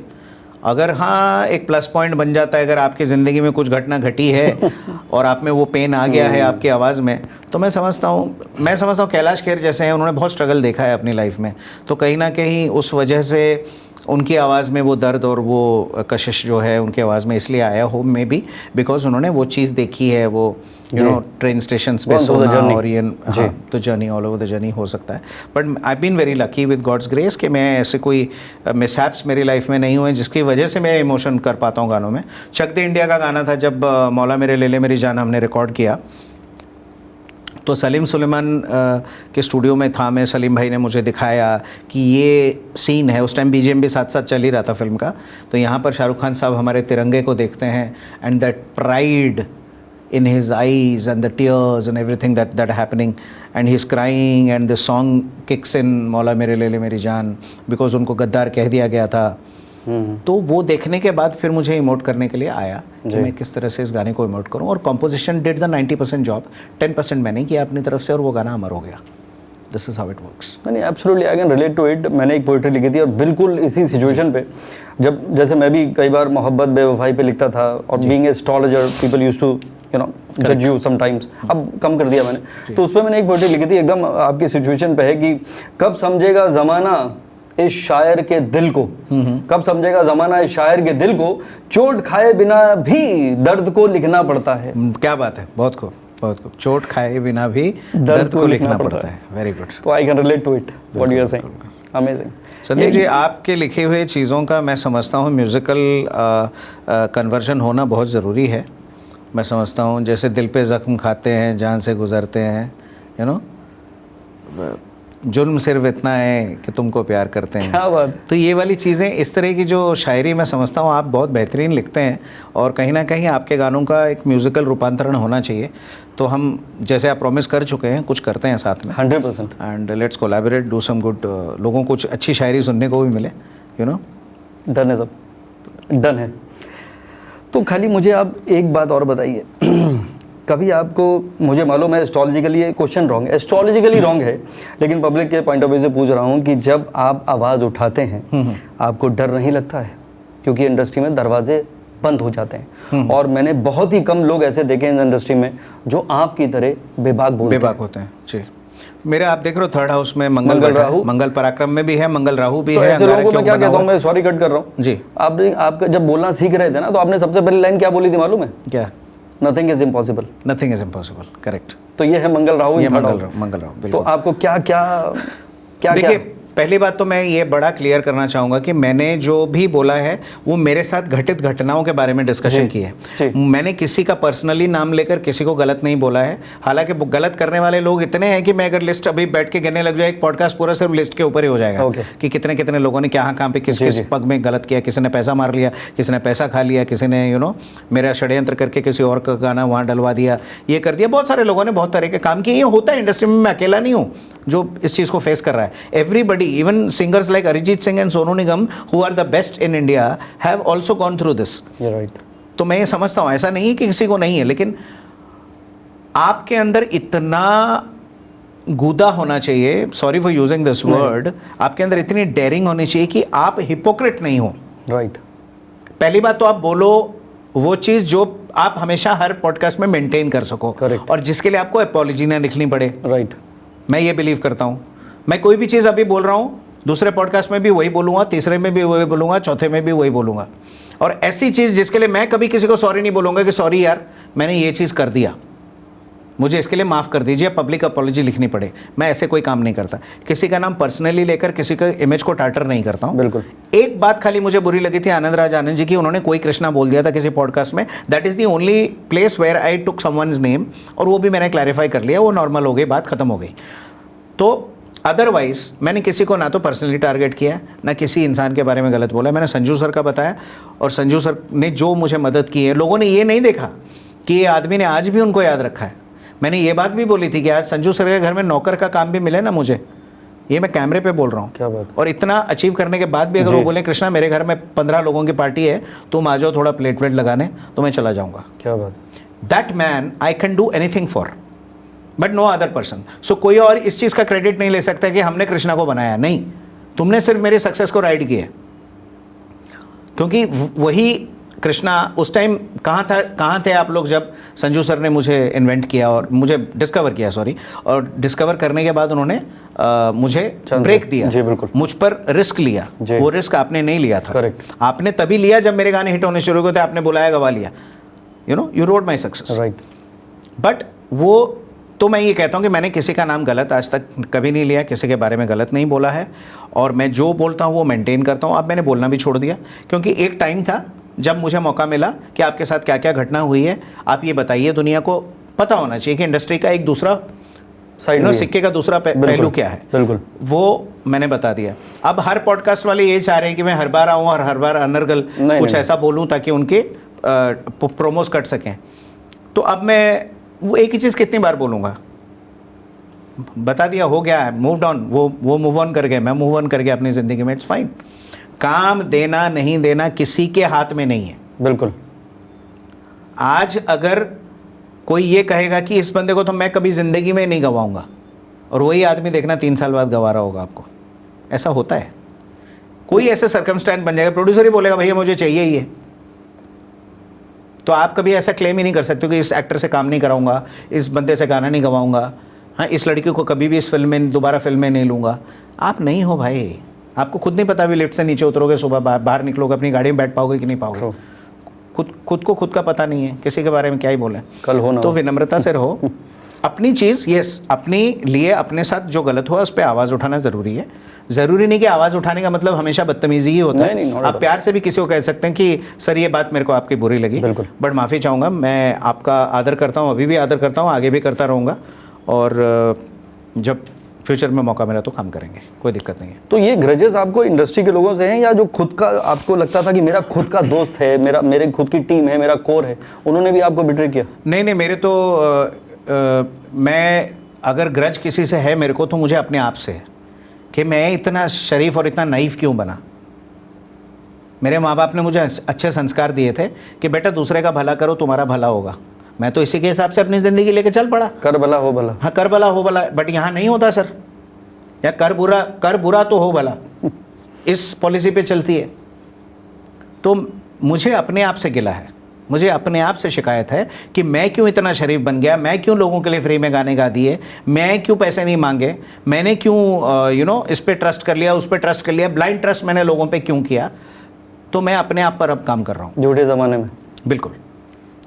अगर हाँ एक प्लस पॉइंट बन जाता है, अगर आपकी ज़िंदगी में कुछ घटना घटी है और आप में वो पेन आ गया है आपकी आवाज़ में, तो मैं समझता हूँ कैलाश खेर जैसे हैं, उन्होंने बहुत स्ट्रगल देखा है अपनी लाइफ में, तो कहीं ना कहीं उस वजह से उनकी आवाज़ में वो दर्द और वो कशिश जो है उनकी आवाज़ में इसलिए आया हो, मे बी बिकॉज उन्होंने वो चीज़ देखी है, वो यू नो ट्रेन स्टेशन पे सोना और ये हाँ, तो journey all over the journey हो सकता है। But I been very lucky with God's grace कि मैं ऐसे कोई मिसहैप्स मेरी लाइफ में नहीं हुए जिसकी वजह से मैं इमोशन कर पाता हूँ गानों में। चक दे इंडिया का गाना था जब मौला मेरे ले ले मेरी जान हमने रिकॉर्ड किया, तो सलीम सुलेमान के स्टूडियो में था मैं, सलीम भाई ने मुझे दिखाया कि ये सीन है, उस टाइम बीजीएम भी साथ साथ चल ही रहा था फिल्म का, तो यहाँ पर शाहरुख खान साहब हमारे तिरंगे को देखते हैं and that pride in his eyes and the tears and everything that happening and he's crying and the song kicks in मौला मेरे ले ले मेरी जान because उनको गद्दार कह दिया गया था। तो वो देखने के बाद फिर मुझे इमोट करने के लिए आया कि मैं किस तरह से इस गाने को इमोट करूं, और कॉम्पोजिशन डिड द 90% जॉब, 10% मैंने किया अपनी तरफ से और वो गाना अमर हो गया। This is how it works. नहीं, absolutely I can relate to it. मैंने एक पोइट्री लिखी थी और बिल्कुल इसी सिचुएशन पे, जब जैसे मैं भी कई बार मोहब्बत बेवफाई पे लिखता था और being a astrologer people used to you know जज यू समटाइम्स, अब कम कर दिया मैंने, तो उस पर मैंने एक पोइट्री लिखी थी एकदम आपकी सिचुएशन पे है कि कब समझेगा ज़माना इस शायर के दिल को, कब समझेगा ज़माना इस शायर के दिल को, चोट खाए बिना भी दर्द को लिखना पड़ता है। क्या बात है, बहुत खूब बहुत खूब, चोट खाए बिना भी दर्द को लिखना पड़ता है। Very good. तो I can relate to it what you are saying, amazing. Sandeep ji, आपके लिखे हुए चीज़ों का मैं समझता हूँ म्यूज़िकल कन्वर्जन होना बहुत ज़रूरी है। मैं समझता हूँ जैसे दिल पे ज़ख्म खाते हैं जान से गुज़रते हैं, यू नो जुल्म सिर्फ इतना है कि तुमको प्यार करते हैं। क्या बात। तो ये वाली चीज़ें, इस तरह की जो शायरी मैं समझता हूँ आप बहुत बेहतरीन लिखते हैं और कहीं ना कहीं आपके गानों का एक म्यूज़िकल रूपांतरण होना चाहिए। तो हम जैसे आप प्रॉमिस कर चुके हैं कुछ करते हैं साथ में 100%, and let's collaborate, do some good, लोगों को कुछ अच्छी शायरी सुनने को भी मिले, यू नो। डन है, सब डन है। तो खाली मुझे आप एक बात और बताइए कभी आपको, मुझे मालूम है एस्ट्रोलॉजिकली ये क्वेश्चन रॉन्ग है, एस्ट्रोलॉजिकली रॉन्ग है, लेकिन पब्लिक के पॉइंट ऑफ व्यू से पूछ रहा हूँ कि जब आप आवाज़ उठाते हैं आपको डर नहीं लगता है? क्योंकि इंडस्ट्री में दरवाजे बंद हो जाते हैं और मैंने बहुत ही कम लोग ऐसे देखे हैं इस इंडस्ट्री में जो आपकी तरह बेबाक होते हैं। जी, मेरे आप देख रहे हो थर्ड हाउस में मंगल राहु, मंगल पराक्रम में भी है, मंगल राहु भी तो है। ऐसे लोगों को मैं क्या कहता हूँ, मैं सॉरी कट कर रहा हूँ जी, आपका जब बोलना सीख रहे थे ना, तो आपने सबसे पहली लाइन क्या बोली थी मालूम है? क्या? Nothing is impossible. Nothing is impossible, correct. तो ये है मंगल राहु, ये मंगल राहु। तो आपको क्या क्या क्या देखिए, पहली बात तो मैं ये बड़ा क्लियर करना चाहूँगा कि मैंने जो भी बोला है वो मेरे साथ घटित घटनाओं के बारे में डिस्कशन की है। मैंने किसी का पर्सनली नाम लेकर किसी को गलत नहीं बोला है। हालांकि गलत करने वाले लोग इतने हैं कि मैं अगर लिस्ट अभी बैठ के गिनने लग जाए, एक पॉडकास्ट पूरा सिर्फ लिस्ट के ऊपर ही हो जाएगा कि कितने कितने लोगों ने कहाँ पे किस किस पग में गलत किया, किसी ने पैसा मार लिया, किसी ने पैसा खा लिया, किसी ने यू नो मेरा षड्यंत्र करके किसी और का गाना वहाँ डलवा दिया, ये कर दिया। बहुत सारे लोगों ने बहुत तरह के काम किए। ये होता है इंडस्ट्री में, मैं अकेला नहीं हूँ जो इस चीज़ को फेस कर रहा है। Everybody, even singers like Arijit Singh and Sonu Nigam, who are the best in India, have also gone through this. You're right. तो मैं ये समझता हूँ, ऐसा नहीं है कि किसी को नहीं है, लेकिन आपके अंदर इतना गूदा होना चाहिए, sorry for using this word, आपके अंदर इतनी डेयरिंग होनी चाहिए कि आप हिपोक्रेट नहीं हो। राइट। पहली बात तो आप बोलो वो चीज़ जो आप हमेशा हर पॉडकास्ट में मेंटेन कर सको, और जिसके लिए आपको अपॉलॉजी ना लिखनी पड़े। राइट। मैं ये बिलीव करता हूँ। मैं कोई भी चीज़ अभी बोल रहा हूँ, दूसरे पॉडकास्ट में भी वही बोलूँगा, तीसरे में भी वही बोलूँगा, चौथे में भी वही बोलूँगा। और ऐसी चीज़ जिसके लिए मैं कभी किसी को सॉरी नहीं बोलूँगा कि सॉरी यार मैंने ये चीज़ कर दिया, मुझे इसके लिए माफ़ कर दीजिए, पब्लिक अपॉलॉजी लिखनी पड़े। मैं ऐसे कोई काम नहीं करता, किसी का नाम पर्सनली लेकर किसी का इमेज को टाटर नहीं करता हूँ। बिल्कुल। एक बात खाली मुझे बुरी लगी थी आनंद राज आनंद जी की, उन्होंने कोई कृष्णा बोल दिया था किसी पॉडकास्ट में। That is the only place where I took someone's name, और वो भी मैंने क्लैरिफाई कर लिया, वो नॉर्मल हो गई, बात खत्म हो गई। तो अदरवाइज मैंने किसी को ना तो पर्सनली टारगेट किया, ना किसी इंसान के बारे में गलत बोला। मैंने संजू सर का बताया, और संजू सर ने जो मुझे मदद की है, लोगों ने ये नहीं देखा कि ये आदमी ने आज भी उनको याद रखा है। मैंने ये बात भी बोली थी कि आज संजू सर के घर में नौकर का काम भी मिले ना मुझे, ये मैं कैमरे पे बोल रहा हूँ। क्या बात। और इतना अचीव करने के बाद भी अगर वो बोले कृष्णा मेरे घर में 15 लोगों की पार्टी है, तुम आ जाओ थोड़ा प्लेट वेट लगाने, तो मैं चला जाऊँगा। क्या बात। That man I can do anything for. But no other person. So कोई और इस चीज़ का क्रेडिट नहीं ले सकता कि हमने कृष्णा को बनाया, नहीं, तुमने सिर्फ मेरे सक्सेस को राइड किया, क्योंकि वही कृष्णा उस टाइम कहाँ थे आप लोग जब संजू सर ने मुझे इन्वेंट किया और मुझे डिस्कवर किया, सॉरी, और डिस्कवर करने के बाद उन्होंने मुझे ब्रेक दिया। जी बिल्कुल। मुझ पर रिस्क लिया, वो रिस्क आपने नहीं लिया था। करेक्ट। आपने तभी लिया जब मेरे गाने हिट होने शुरू हुए थे, आपने बुलाया, गवा लिया, you road my success. Right. But वो तो मैं ये कहता हूँ कि मैंने किसी का नाम गलत आज तक कभी नहीं लिया, किसी के बारे में गलत नहीं बोला है, और मैं जो बोलता हूँ वो मेंटेन करता हूँ। अब मैंने बोलना भी छोड़ दिया, क्योंकि एक टाइम था जब मुझे मौका मिला कि आपके साथ क्या क्या घटना हुई है आप ये बताइए, दुनिया को पता होना चाहिए कि इंडस्ट्री का एक दूसरा साइड, सिक्के का दूसरा पहलू क्या है। बिल्कुल, वो मैंने बता दिया। अब हर पॉडकास्ट वाले ये चाह रहे हैं कि मैं हर बार आऊँ और हर बार अनर्गल कुछ ऐसा बोलूँ ताकि उनके प्रोमोस कट सकें। तो अब मैं वो एक ही चीज़ कितनी बार बोलूँगा, बता दिया, हो गया है, मूव ऑन। वो मूव ऑन कर गए, मैं मूव ऑन कर गया अपनी ज़िंदगी में, इट्स फाइन। काम देना नहीं देना किसी के हाथ में नहीं है। बिल्कुल। आज अगर कोई ये कहेगा कि इस बंदे को तो मैं कभी ज़िंदगी में नहीं गवाऊंगा, और वही आदमी देखना 3 साल बाद गवा रहा होगा आपको, ऐसा होता है। कोई ऐसे सर्कमस्टेंस बन जाएगा, प्रोड्यूसर ही बोलेगा भैया मुझे चाहिए ही है, तो आप कभी ऐसा क्लेम ही नहीं कर सकते कि इस एक्टर से काम नहीं कराऊंगा, इस बंदे से गाना नहीं गवाऊंगा, हाँ, इस लड़की को कभी भी इस फिल्म में दोबारा फिल्म में नहीं लूँगा। आप नहीं हो भाई, आपको खुद नहीं पता अभी लिफ्ट से नीचे उतरोगे, सुबह बाहर निकलोगे, अपनी गाड़ी में बैठ पाओगे कि नहीं पाओगे, खुद को खुद का पता नहीं है, किसी के बारे में क्या ही बोलें, कल हो ना। तो विनम्रता से रहो, अपनी चीज़, यस, अपने लिए अपने साथ जो गलत हुआ उस पर आवाज़ उठाना ज़रूरी है। ज़रूरी नहीं कि आवाज़ उठाने का मतलब हमेशा बदतमीजी ही होता है। आप प्यार से भी किसी को कह सकते हैं कि सर ये बात मेरे को आपकी बुरी लगी, बट माफ़ी चाहूँगा, मैं आपका आदर करता हूँ, अभी भी आदर करता हूँ, आगे भी करता रहूँगा, और जब फ्यूचर में मौका मिला तो काम करेंगे, कोई दिक्कत नहीं है। तो ये ग्रजेस आपको इंडस्ट्री के लोगों से हैं, या जो खुद का आपको लगता था कि मेरा खुद का दोस्त है, मेरे खुद की टीम है, मेरा कोर है, उन्होंने भी आपको बिट्रे किया? नहीं, मेरे तो मैं अगर ग्रज किसी से है मेरे को, तो मुझे अपने आप से है कि मैं इतना शरीफ और इतना नाइव क्यों बना। मेरे माँ बाप ने मुझे अच्छे संस्कार दिए थे कि बेटा दूसरे का भला करो, तुम्हारा भला होगा। मैं तो इसी के हिसाब से अपनी ज़िंदगी लेके चल पड़ा। कर भला हो भला। हाँ, कर भला हो भला, बट यहाँ नहीं होता सर, या कर बुरा तो हो भला, इस पॉलिसी पे चलती है। तो मुझे अपने आप से गिला है, मुझे अपने आप से शिकायत है कि मैं क्यों इतना शरीफ बन गया, मैं क्यों लोगों के लिए फ्री में गाने गा दिए, मैं क्यों पैसे नहीं मांगे, मैंने क्यों इस पे ट्रस्ट कर लिया, उस पे ट्रस्ट कर लिया, ब्लाइंड ट्रस्ट मैंने लोगों पे क्यों किया। तो मैं अपने आप पर अब काम कर रहा हूँ, झूठे ज़माने में। बिल्कुल।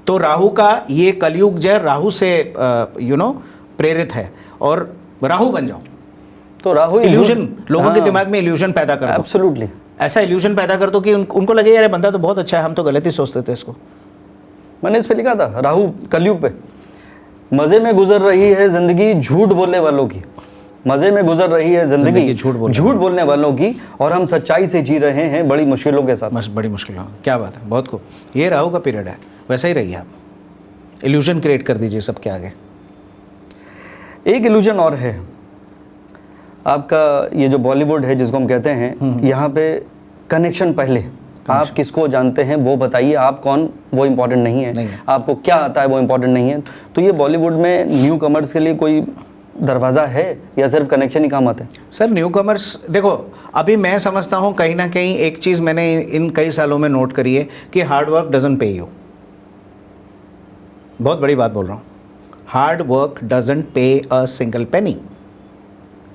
तो राहु का ये कलयुग जो राहु से प्रेरित है, और राहु बन जाओ। तो राहु इल्यूजन, लोगों के दिमाग में इल्यूजन पैदा कर दो। एब्सोल्युटली, ऐसा इल्यूजन पैदा कर दो कि उनको लगे यार बंदा तो बहुत अच्छा है, हम तो गलत ही सोचते थे इसको। मैंने इस पे लिखा था, राहु कलयुग पे, मज़े में गुजर रही है ज़िंदगी झूठ बोलने वालों की, मज़े में गुजर रही है ज़िंदगी झूठ बोलने वालों की, और हम सच्चाई से जी रहे हैं बड़ी मुश्किलों के साथ। बड़ी मुश्किलों, क्या बात है, बहुत खूब। ये राहु का पीरियड है, वैसा ही रहिए आप, इल्यूजन क्रिएट कर दीजिए सबके आगे। एक इल्यूजन और है आपका, ये जो बॉलीवुड है जिसको हम कहते हैं, यहाँ पे कनेक्शन पहले, आप किसको जानते हैं वो बताइए, आप कौन वो इम्पोर्टेंट नहीं है, आपको क्या आता है वो इम्पोर्टेंट नहीं है। तो ये बॉलीवुड में न्यू कमर्स के लिए कोई दरवाज़ा है, या सिर्फ कनेक्शन ही काम आता है? सर न्यू कमर्स, देखो अभी मैं समझता हूँ कहीं ना कहीं एक चीज़ मैंने इन कई सालों में नोट करी है कि हार्ड वर्क डजंट पे यू। बहुत बड़ी बात बोल रहा हूँ, हार्ड वर्क डजंट पे अ सिंगल पेनी।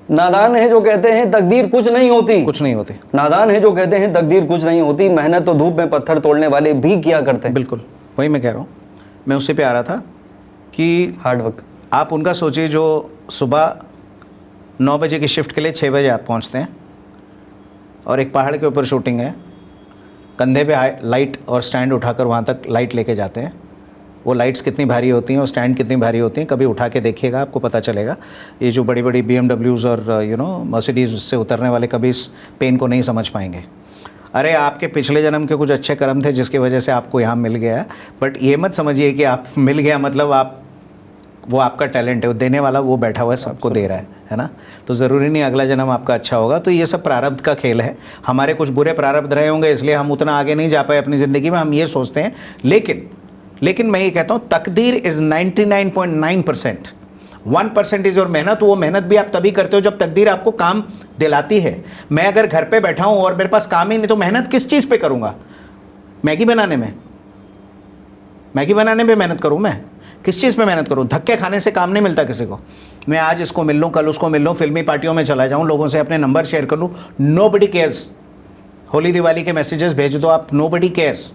नादान है जो कहते हैं तकदीर कुछ नहीं होती, कुछ नहीं होती। नादान है जो कहते हैं तकदीर कुछ नहीं होती, मेहनत तो धूप में पत्थर तोड़ने वाले भी किया करते हैं। बिल्कुल, वही मैं कह रहा हूँ, मैं उसी पे आ रहा था कि हार्ड वर्क। आप उनका सोचिए जो सुबह 9 बजे की शिफ्ट के लिए 6 बजे आप पहुँचते हैं, और एक पहाड़ के ऊपर शूटिंग है, कंधे पे लाइट और स्टैंड उठाकर वहाँ तक लाइट लेके जाते हैं। वो लाइट्स कितनी भारी होती हैं और स्टैंड कितनी भारी होती हैं, कभी उठा के देखिएगा, आपको पता चलेगा। ये जो बड़ी बड़ी BMWs और मर्सिडीज़ से उतरने वाले कभी इस पेन को नहीं समझ पाएंगे। अरे आपके पिछले जन्म के कुछ अच्छे कर्म थे जिसकी वजह से आपको यहाँ मिल गया, बट ये मत समझिए कि आप मिल गया मतलब आप, वो आपका टैलेंट है, वो देने वाला वो बैठा हुआ है, सबको दे रहा है ना। तो ज़रूरी नहीं अगला जन्म आपका अच्छा होगा। तो ये सब प्रारब्ध का खेल है। हमारे कुछ बुरे प्रारब्ध रहे होंगे, इसलिए हम उतना आगे नहीं जा पाए अपनी ज़िंदगी में, हम ये सोचते हैं। लेकिन मैं ये कहता हूँ तकदीर इज़ 99.9% 1% इज योर मेहनत। वो मेहनत भी आप तभी करते हो जब तकदीर आपको काम दिलाती है। मैं अगर घर पे बैठा हूँ और मेरे पास काम ही नहीं, तो मेहनत किस चीज़ पे करूँगा? मैगी बनाने में मेहनत करूँ? मैं किस चीज़ पे मेहनत करूँ? धक्के खाने से काम नहीं मिलता किसी को। मैं आज इसको मिल लूँ, कल उसको मिल लूँ, फिल्मी पार्टियों में चला जाऊँ, लोगों से अपने नंबर शेयर कर लूँ, नोबडी केयर्स। होली दिवाली के मैसेजेस भेज दो आप, नोबडी केयर्स।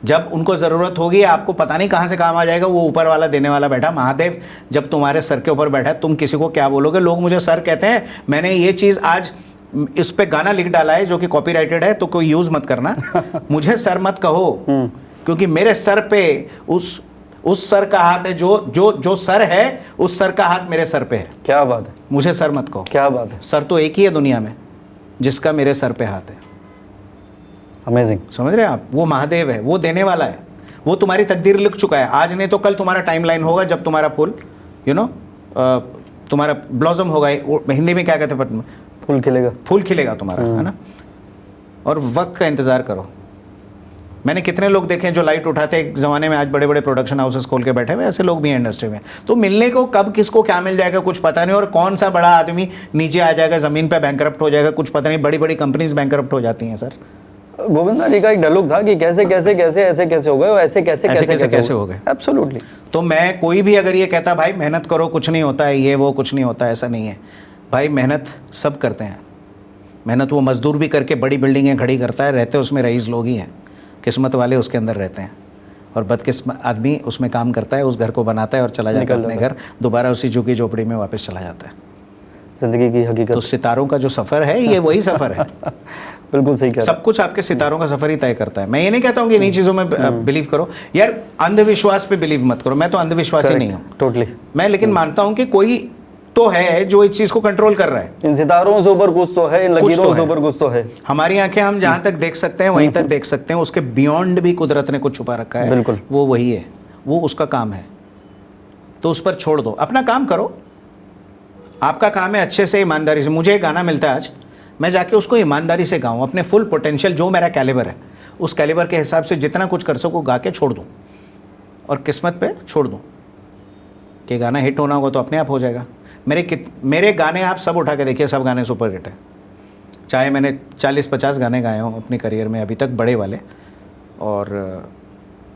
जब उनको ज़रूरत होगी आपको पता नहीं कहाँ से काम आ जाएगा, वो ऊपर वाला देने वाला बैठा, महादेव जब तुम्हारे सर के ऊपर बैठा है, तुम किसी को क्या बोलोगे? लोग मुझे सर कहते हैं, मैंने ये चीज़ आज इस पे गाना लिख डाला है जो कि कॉपीराइटेड है, तो कोई यूज़ मत करना। मुझे सर मत कहो, क्योंकि मेरे सर पे उस सर का हाथ है, जो सर है उस सर का हाथ मेरे सर पे है। क्या बात है, मुझे सर मत कहो। क्या बात है। सर तो एक ही है दुनिया में जिसका मेरे सर पे हाथ है। अमेजिंग। समझ रहे हैं आप? वो महादेव है, वो देने वाला है, वो तुम्हारी तकदीर लिख चुका है। आज नहीं तो कल तुम्हारा टाइमलाइन होगा जब तुम्हारा फूल तुम्हारा ब्लॉसम होगा। हिंदी में क्या कहते हैं? फूल खिलेगा तुम्हारा, है ना? और वक्त का इंतज़ार करो। मैंने कितने लोग देखे हैं जो लाइट उठाते एक ज़माने में, आज बड़े बड़े प्रोडक्शन हाउसेस खोल के बैठे हुए, ऐसे लोग भी हैं इंडस्ट्री में। तो मिलने को कब किसको क्या मिल जाएगा कुछ पता नहीं, और कौन सा बड़ा आदमी नीचे आ जाएगा, ज़मीन पे बैंकरप्ट हो जाएगा, कुछ पता नहीं। बड़ी बड़ी कंपनीज बैंकरप्ट हो जाती हैं सर। गोविंदा जी का एक डायलॉग था कि कैसे कैसे कैसे ऐसे कैसे हो गए, और ऐसे कैसे हो गए। एब्सोल्युटली। तो मैं कोई भी अगर ये कहता भाई मेहनत करो कुछ नहीं होता है, ये वो कुछ नहीं होता है, ऐसा नहीं है भाई। मेहनत सब करते हैं। मेहनत वो मजदूर भी करके बड़ी बिल्डिंगें खड़ी करता है, रहते उसमें रईस लोग ही हैं, किस्मत वाले उसके अंदर रहते हैं, और बदकिस्मत आदमी उसमें काम करता है, उस घर को बनाता है और चला जाता है अपने घर, दोबारा उसी झुग्गी झोपड़ी में वापस चला जाता है। जिंदगी की हकीकत। तो सितारों का जो सफ़र है ये वही सफ़र है। बिल्कुल सही कहा। सब कुछ आपके सितारों का सफ़र ही तय करता है। मैं ये नहीं कहता हूँ कि इन्हीं चीज़ों में बिलीव करो यार, अंधविश्वास पे बिलीव मत करो। मैं तो अंधविश्वासी नहीं हूँ टोटली। मैं लेकिन मानता हूँ कि कोई तो है जो इस चीज़ को कंट्रोल कर रहा है। इन सितारों से ऊपर कुछ तो है, इन लकीरों से ऊपर कुछ तो है। हमारी आंखें हम जहाँ तक देख सकते हैं वहीं तक देख सकते हैं, उसके बियॉन्ड भी कुदरत ने कुछ छुपा रखा है। बिल्कुल। वो वही है, वो उसका काम है, तो उस पर छोड़ दो, अपना काम करो। आपका काम है अच्छे से ईमानदारी से। मुझे एक गाना मिलता है आज, मैं जाके उसको ईमानदारी से गाऊँ, अपने फुल पोटेंशियल जो मेरा कैलिबर है उस कैलिबर के हिसाब से जितना कुछ कर सको गा के छोड़ दूँ, और किस्मत पे छोड़ दूँ कि गाना हिट होना होगा तो अपने आप हो जाएगा। मेरे गाने आप सब उठा के देखिए, सब गाने सुपर हिट है। चाहे मैंने 40-50 गाने गाए हों अपनी करियर में अभी तक, बड़े वाले, और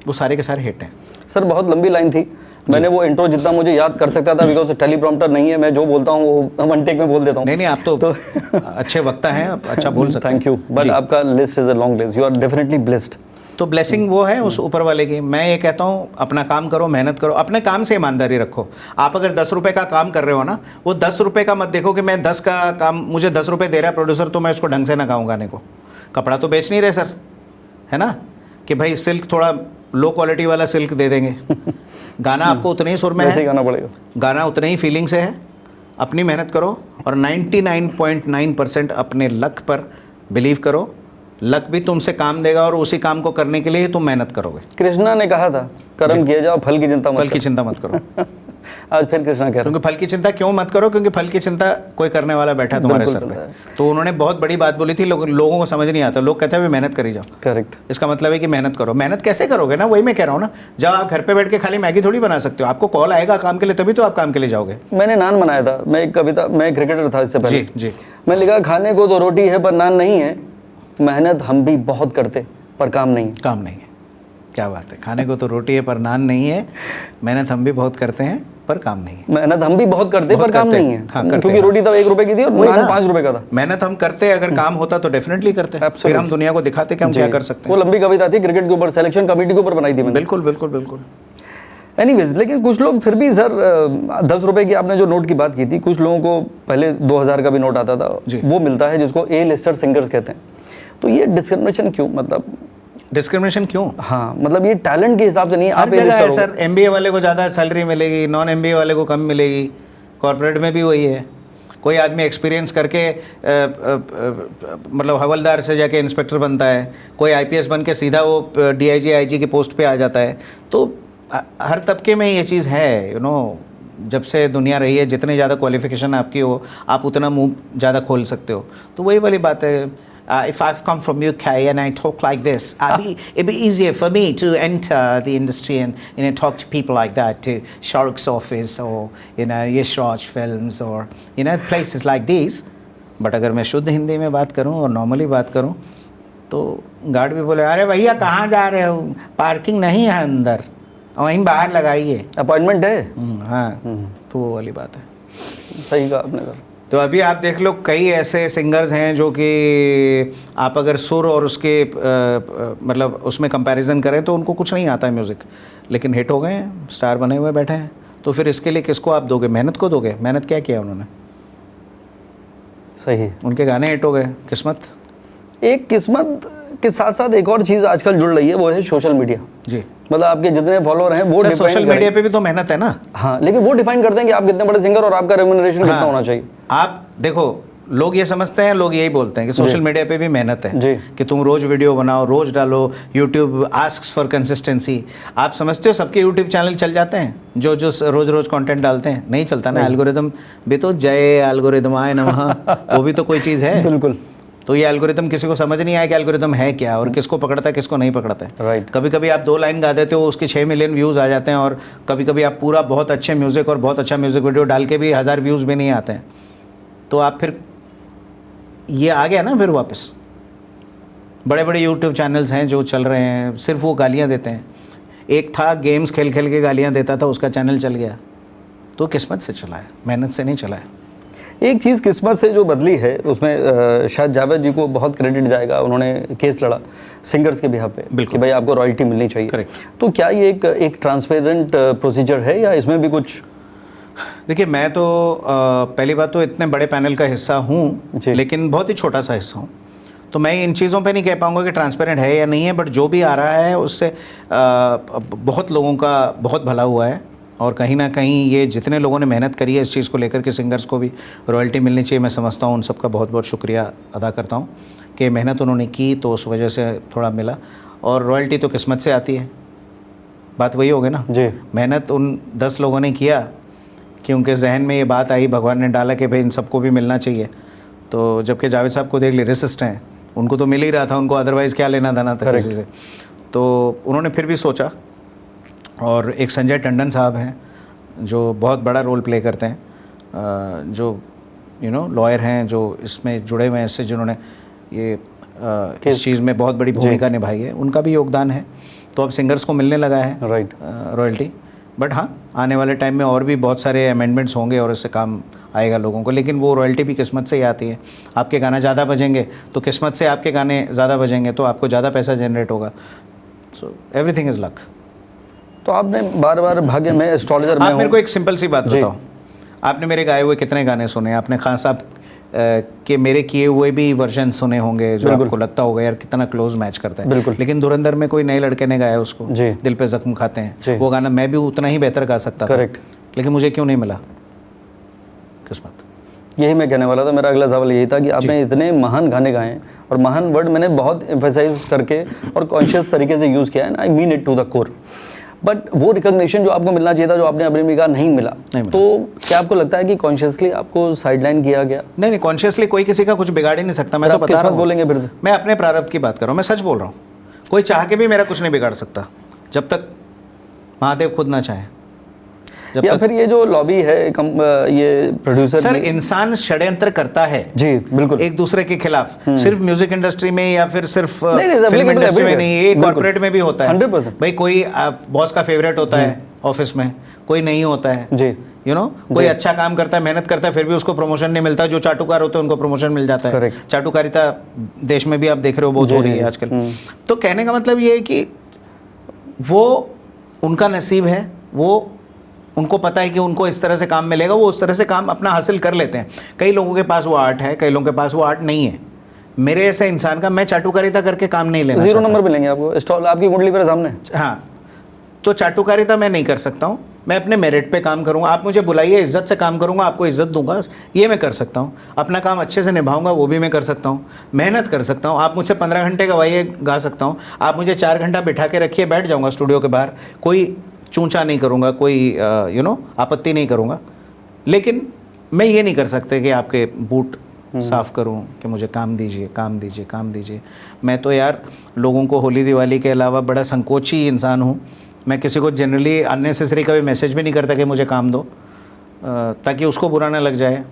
वो सारे के सारे हिट हैं। सर बहुत लंबी लाइन थी, मैंने वो इंट्रो जितना मुझे याद कर सकता था, बिकॉज टेलीप्रॉम्प्टर नहीं है, मैं जो बोलता हूँ वो वन टेक में बोल देता हूँ। नहीं आप तो अच्छे वक्ता हैं, आप अच्छा बोल सकते हैं। थैंक यू, बट आपका list is a long list, you are definitely blessed. तो ब्लेसिंग वो है उस ऊपर वाले की। मैं ये कहता हूँ अपना काम करो, मेहनत करो, अपने काम से ईमानदारी रखो। आप अगर 10 रुपये का काम कर रहे हो ना, वो 10 रुपये का मत देखो कि मैं 10 का काम, मुझे 10 रुपये दे रहा है प्रोड्यूसर तो मैं उसको ढंग से ना गाऊँ गाने को। कपड़ा तो बेच नहीं रहे सर, है ना, कि भाई सिल्क थोड़ा लो क्वालिटी वाला सिल्क दे देंगे। गाना आपको उतने ही सुर में है, गाना पड़ेगा, गाना उतने ही फीलिंग से है। अपनी मेहनत करो और 99.9% अपने लक पर बिलीव करो। लक भी तुमसे काम देगा और उसी काम को करने के लिए ही तुम मेहनत करोगे। कृष्णा ने कहा था कर्म किए जाओ, फल की चिंता मत करो। आज फिर कृष्णा कह रहे हैं, क्योंकि फल की चिंता क्यों मत करो, क्योंकि फल की चिंता कोई करने वाला बैठा है तुम्हारे सर पे। तो उन्होंने बहुत बड़ी बात बोली थी, लोगों को समझ नहीं आता। लोग कहते हैं मेहनत करी जाओ। करेक्ट। इसका मतलब है कि मेहनत करो। मेहनत कैसे करोगे ना, वही मैं कह रहा हूँ ना, जब आप घर पे बैठ के खाली मैगी थोड़ी बना सकते हो। आपको कॉल आएगा काम के लिए, तभी तो आप काम के लिए जाओगे। मैंने नान बनाया था, मैं एक कविता, मैं क्रिकेटर था इससे पहले। जी। मैं लिखा, खाने को तो रोटी है पर नान नहीं है, मेहनत हम भी बहुत करते पर काम नहीं है। क्या बात है, खाने को तो रोटी है पर नान नहीं है, मेहनत हम भी बहुत करते हैं पर काम नहीं है। मेहनत हम भी बहुत करते पर काम नहीं है। हाँ, क्योंकि रोटी तब 1 रुपए की थी और नान 5 रुपए का था। मेहनत हम करते, अगर काम होता तो डेफिनेटली करते, फिर हम दुनिया को दिखाते कि हम क्या कर सकते हैं। वो लंबी कविता थी, क्रिकेट के ऊपर, सिलेक्शन कमेटी के ऊपर बनाई थी मैंने। बिल्कुल। एनीवेज, लेकिन कुछ लोग फिर भी सर 10 रुपए की आपने जो नोट की बात की थी, कुछ लोगों को पहले 2000 का भी नोट आता था, वो मिलता है जिसको ए लिस्टेड सिंगर्स कहते हैं। तो ये डिस्क्रिमिनेशन क्यों, मतलब डिस्क्रिमिनेशन क्यों? हाँ, मतलब ये टैलेंट के हिसाब से नहीं। आप है सर, MBA वाले को ज़्यादा सैलरी मिलेगी, नॉन MBA वाले को कम मिलेगी। कॉर्पोरेट में भी वही है। कोई आदमी एक्सपीरियंस करके मतलब हवलदार से जाके इंस्पेक्टर बनता है, कोई IPS बन के सीधा वो DIG IG की पोस्ट पे आ जाता है। तो हर तबके में ये चीज़ है, जब से दुनिया रही है, जितने ज़्यादा क्वालिफिकेशन आपकी हो, आप उतना मुंह ज़्यादा खोल सकते हो। तो वही वाली बात है, if I've come from UK and I talk like this, it'd be easier for me to enter the industry and talk to people like that, to Shahruk's office or Yash Raj films or places like these. But अगर मैं शुद्ध हिंदी में बात करूं और नॉर्मली बात करूं तो गार्ड भी बोले अरे भैया कहाँ जा रहे हो, पार्किंग नहीं है अंदर, वहीं बाहर लगाइए, अपॉइंटमेंट है। हाँ, तो वो वाली बात है। सही कहा आपने सर। तो अभी आप देख लो कई ऐसे सिंगर्स हैं जो कि आप अगर सुर और उसके मतलब उसमें कंपैरिजन करें तो उनको कुछ नहीं आता है म्यूज़िक, लेकिन हिट हो गए हैं, स्टार बने हुए बैठे हैं। तो फिर इसके लिए किसको आप दोगे? मेहनत को दोगे? मेहनत क्या किया उन्होंने? सही, उनके गाने हिट हो गए। किस्मत, एक किस्मत के साथ साथ एक और चीज़ आजकल जुड़ रही है, वो है सोशल मीडिया। जी, मतलब आपके जितने फॉलोअर हैं वो सोशल मीडिया पे भी तो मेहनत है ना। हाँ, लेकिन वो डिफाइन करते हैं कि आप कितने बड़े सिंगर और आपका रेम्यूनरेशन कितना होना चाहिए। आप देखो, लोग ये समझते हैं, लोग यही बोलते हैं कि सोशल मीडिया पे भी मेहनत है कि तुम रोज वीडियो बनाओ, रोज डालो, यूट्यूब आस्क्स फॉर कंसिस्टेंसी। आप समझते हो सबके यूट्यूब चैनल चल जाते हैं जो रोज रोज कंटेंट डालते हैं? नहीं चलता ना। एल्गोरिदम भी तो जय एल्गोरिदम आए नमः, वो भी तो कोई चीज़ है। बिल्कुल। तो ये एल्गोरिदम किसी को समझ नहीं आया कि एल्गोरिदम है क्या और किसको पकड़ता है किसको नहीं पकड़ता है। राइट। कभी कभी आप 2 लाइन गा देते हो, उसके 6 मिलियन व्यूज़ आ जाते हैं, और कभी कभी आप पूरा बहुत अच्छे म्यूज़िक और बहुत अच्छा म्यूज़िक वीडियो डाल के भी 1000 व्यूज़ भी नहीं आते हैं। तो आप फिर ये आ गया ना, फिर वापस बड़े बड़े यूट्यूब चैनल्स हैं जो चल रहे हैं, सिर्फ वो गालियाँ देते हैं। एक था गेम्स खेल खेल के गालियाँ देता था, उसका चैनल चल गया। तो किस्मत से चला है, मेहनत से नहीं चला है। एक चीज़ किस्मत से जो बदली है उसमें शायद जावेद जी को बहुत क्रेडिट जाएगा। उन्होंने केस लड़ा सिंगर्स के बिहाफ पे कि भाई आपको रॉयल्टी मिलनी चाहिए। करेक्ट। तो क्या ये एक ट्रांसपेरेंट प्रोसीजर है या इसमें भी कुछ? देखिए, मैं तो पहली बात तो इतने बड़े पैनल का हिस्सा हूँ, लेकिन बहुत ही छोटा सा हिस्सा हूँ, तो मैं इन चीज़ों पे नहीं कह पाऊँगा कि ट्रांसपेरेंट है या नहीं है। बट जो भी आ रहा है उससे बहुत लोगों का बहुत भला हुआ है, और कहीं ना कहीं ये जितने लोगों ने मेहनत करी है इस चीज़ को लेकर के सिंगर्स को भी रॉयल्टी मिलनी चाहिए। मैं समझता हूँ उन सबका बहुत बहुत शुक्रिया अदा करता हूँ कि मेहनत उन्होंने की तो उस वजह से थोड़ा मिला, और रॉयल्टी तो किस्मत से आती है। बात वही हो गई ना जी। मेहनत उन 10 लोगों ने किया कि उनके जहन में ये बात आई, भगवान ने डाला कि भाई इन सबको भी मिलना चाहिए। तो जबकि जावेद साहब को देख लिरिसिस्ट हैं, उनको तो मिल ही रहा था, उनको अदरवाइज़ क्या लेना देना था किसी से। तो उन्होंने फिर भी सोचा, और एक संजय टंडन साहब हैं जो बहुत बड़ा रोल प्ले करते हैं, जो लॉयर हैं, जो इसमें जुड़े हुए हैं इससे, जिन्होंने ये इस चीज़ में बहुत बड़ी भूमिका निभाई है, उनका भी योगदान है। तो अब सिंगर्स को मिलने लगा है रॉयल्टी। बट हाँ, आने वाले टाइम में और भी बहुत सारे अमेंडमेंट्स होंगे और इससे काम आएगा लोगों को, लेकिन वो रॉयल्टी भी किस्मत से ही आती है। आपके गाना ज़्यादा बजेंगे तो किस्मत से आपके गाने ज़्यादा बजेंगे तो आपको ज़्यादा पैसा जनरेट होगा। So everything is luck. तो आपने बार बार भाग्य में एस्ट्रोलॉजर में आप मेरे को एक सिंपल सी बात बताओ, आपने मेरे गाए हुए कितने गाने सुने? आपने खान साहब के मेरे किए हुए भी वर्जन सुने होंगे जो आपको लगता होगा यार कितना क्लोज मैच करता है। लेकिन धुरंधर में कोई नए लड़के ने गाया उसको, दिल पे जख्म खाते हैं, वो गाना मैं भी उतना ही बेहतर गा सकता था, लेकिन मुझे क्यों नहीं मिला? किस्मत। यही मैं कहने वाला था, मेरा अगला सवाल यही था कि आपने इतने महान गाने गाए हैं, और महान वर्ड मैंने बहुत एम्फेसाइज करके और कॉन्शियस तरीके से यूज़ किया है, I mean it to the core. But वो रिकॉग्निशन जो आपको मिलना चाहिए था, जो आपने अपनी कहा नहीं मिला, तो क्या आपको लगता है कि कॉन्शियसली आपको साइडलाइन किया गया? नहीं, कॉन्शियसली कोई किसी का कुछ बिगाड़ ही नहीं सकता। मैं तो बता रहा हूँ, बोलेंगे फिर से, मैं अपने प्रारब्ध की बात कर रहा हूँ, मैं सच बोल रहा हूँ। कोई चाह के भी मेरा कुछ नहीं बिगाड़ सकता जब तक महादेव खुद ना चाहे। या फिर ये जो लॉबी है ये प्रोड्यूसर, सर इंसान षड्यंत्र करता है जी बिल्कुल एक दूसरे के खिलाफ, सिर्फ म्यूजिक इंडस्ट्री में या फिर सिर्फ फिल्म इंडस्ट्री में नहीं, ये कॉर्पोरेट में भी होता है 100%। भाई कोई बॉस का फेवरेट होता है ऑफिस में, कोई नहीं होता है जी, कोई अच्छा काम करता है, मेहनत करता है, फिर भी उसको प्रमोशन नहीं मिलता। जो चाटुकार होते हैं उनको प्रमोशन मिल जाता है। चाटुकारिता देश में भी आप देख रहे हो बहुत हो रही है आजकल। तो कहने का मतलब ये है कि वो उनका नसीब है, वो उनको पता है कि उनको इस तरह से काम मिलेगा, वो उस तरह से काम अपना हासिल कर लेते हैं। कई लोगों के पास वो आर्ट है, कई लोगों के पास वो आर्ट नहीं है। मेरे ऐसे इंसान का मैं चाटुकारिता करके काम नहीं लेना, 0 नंबर मिलेंगे आपको, स्टॉल आपकी कुंडली पर सामने। हाँ, तो चाटुकारिता मैं नहीं कर सकता हूँ, मैं अपने मेरिट पे काम करूँगा। आप मुझे बुलाइए, इज्जत से काम करूँगा, आपको इज्जत दूंगा, ये मैं कर सकता हूँ। अपना काम अच्छे से निभाऊंगा, वो भी मैं कर सकता हूँ। मेहनत कर सकता हूँ। आप मुझसे 15 घंटे गवाइए, गा सकता हूँ। आप मुझे 4 घंटा बिठा के रखिए, बैठ जाऊँगा स्टूडियो के बाहर, कोई चूंचा नहीं करूँगा, कोई आपत्ति नहीं करूँगा। लेकिन मैं ये नहीं कर सकते कि आपके बूट साफ़ करूं कि मुझे काम दीजिए, काम दीजिए, काम दीजिए। मैं तो यार लोगों को होली दिवाली के अलावा बड़ा संकोची इंसान हूँ। मैं किसी को जनरली अननेसेसरी कभी मैसेज भी नहीं करता कि मुझे काम दो, ताकि उसको बुरा ना लग जाए।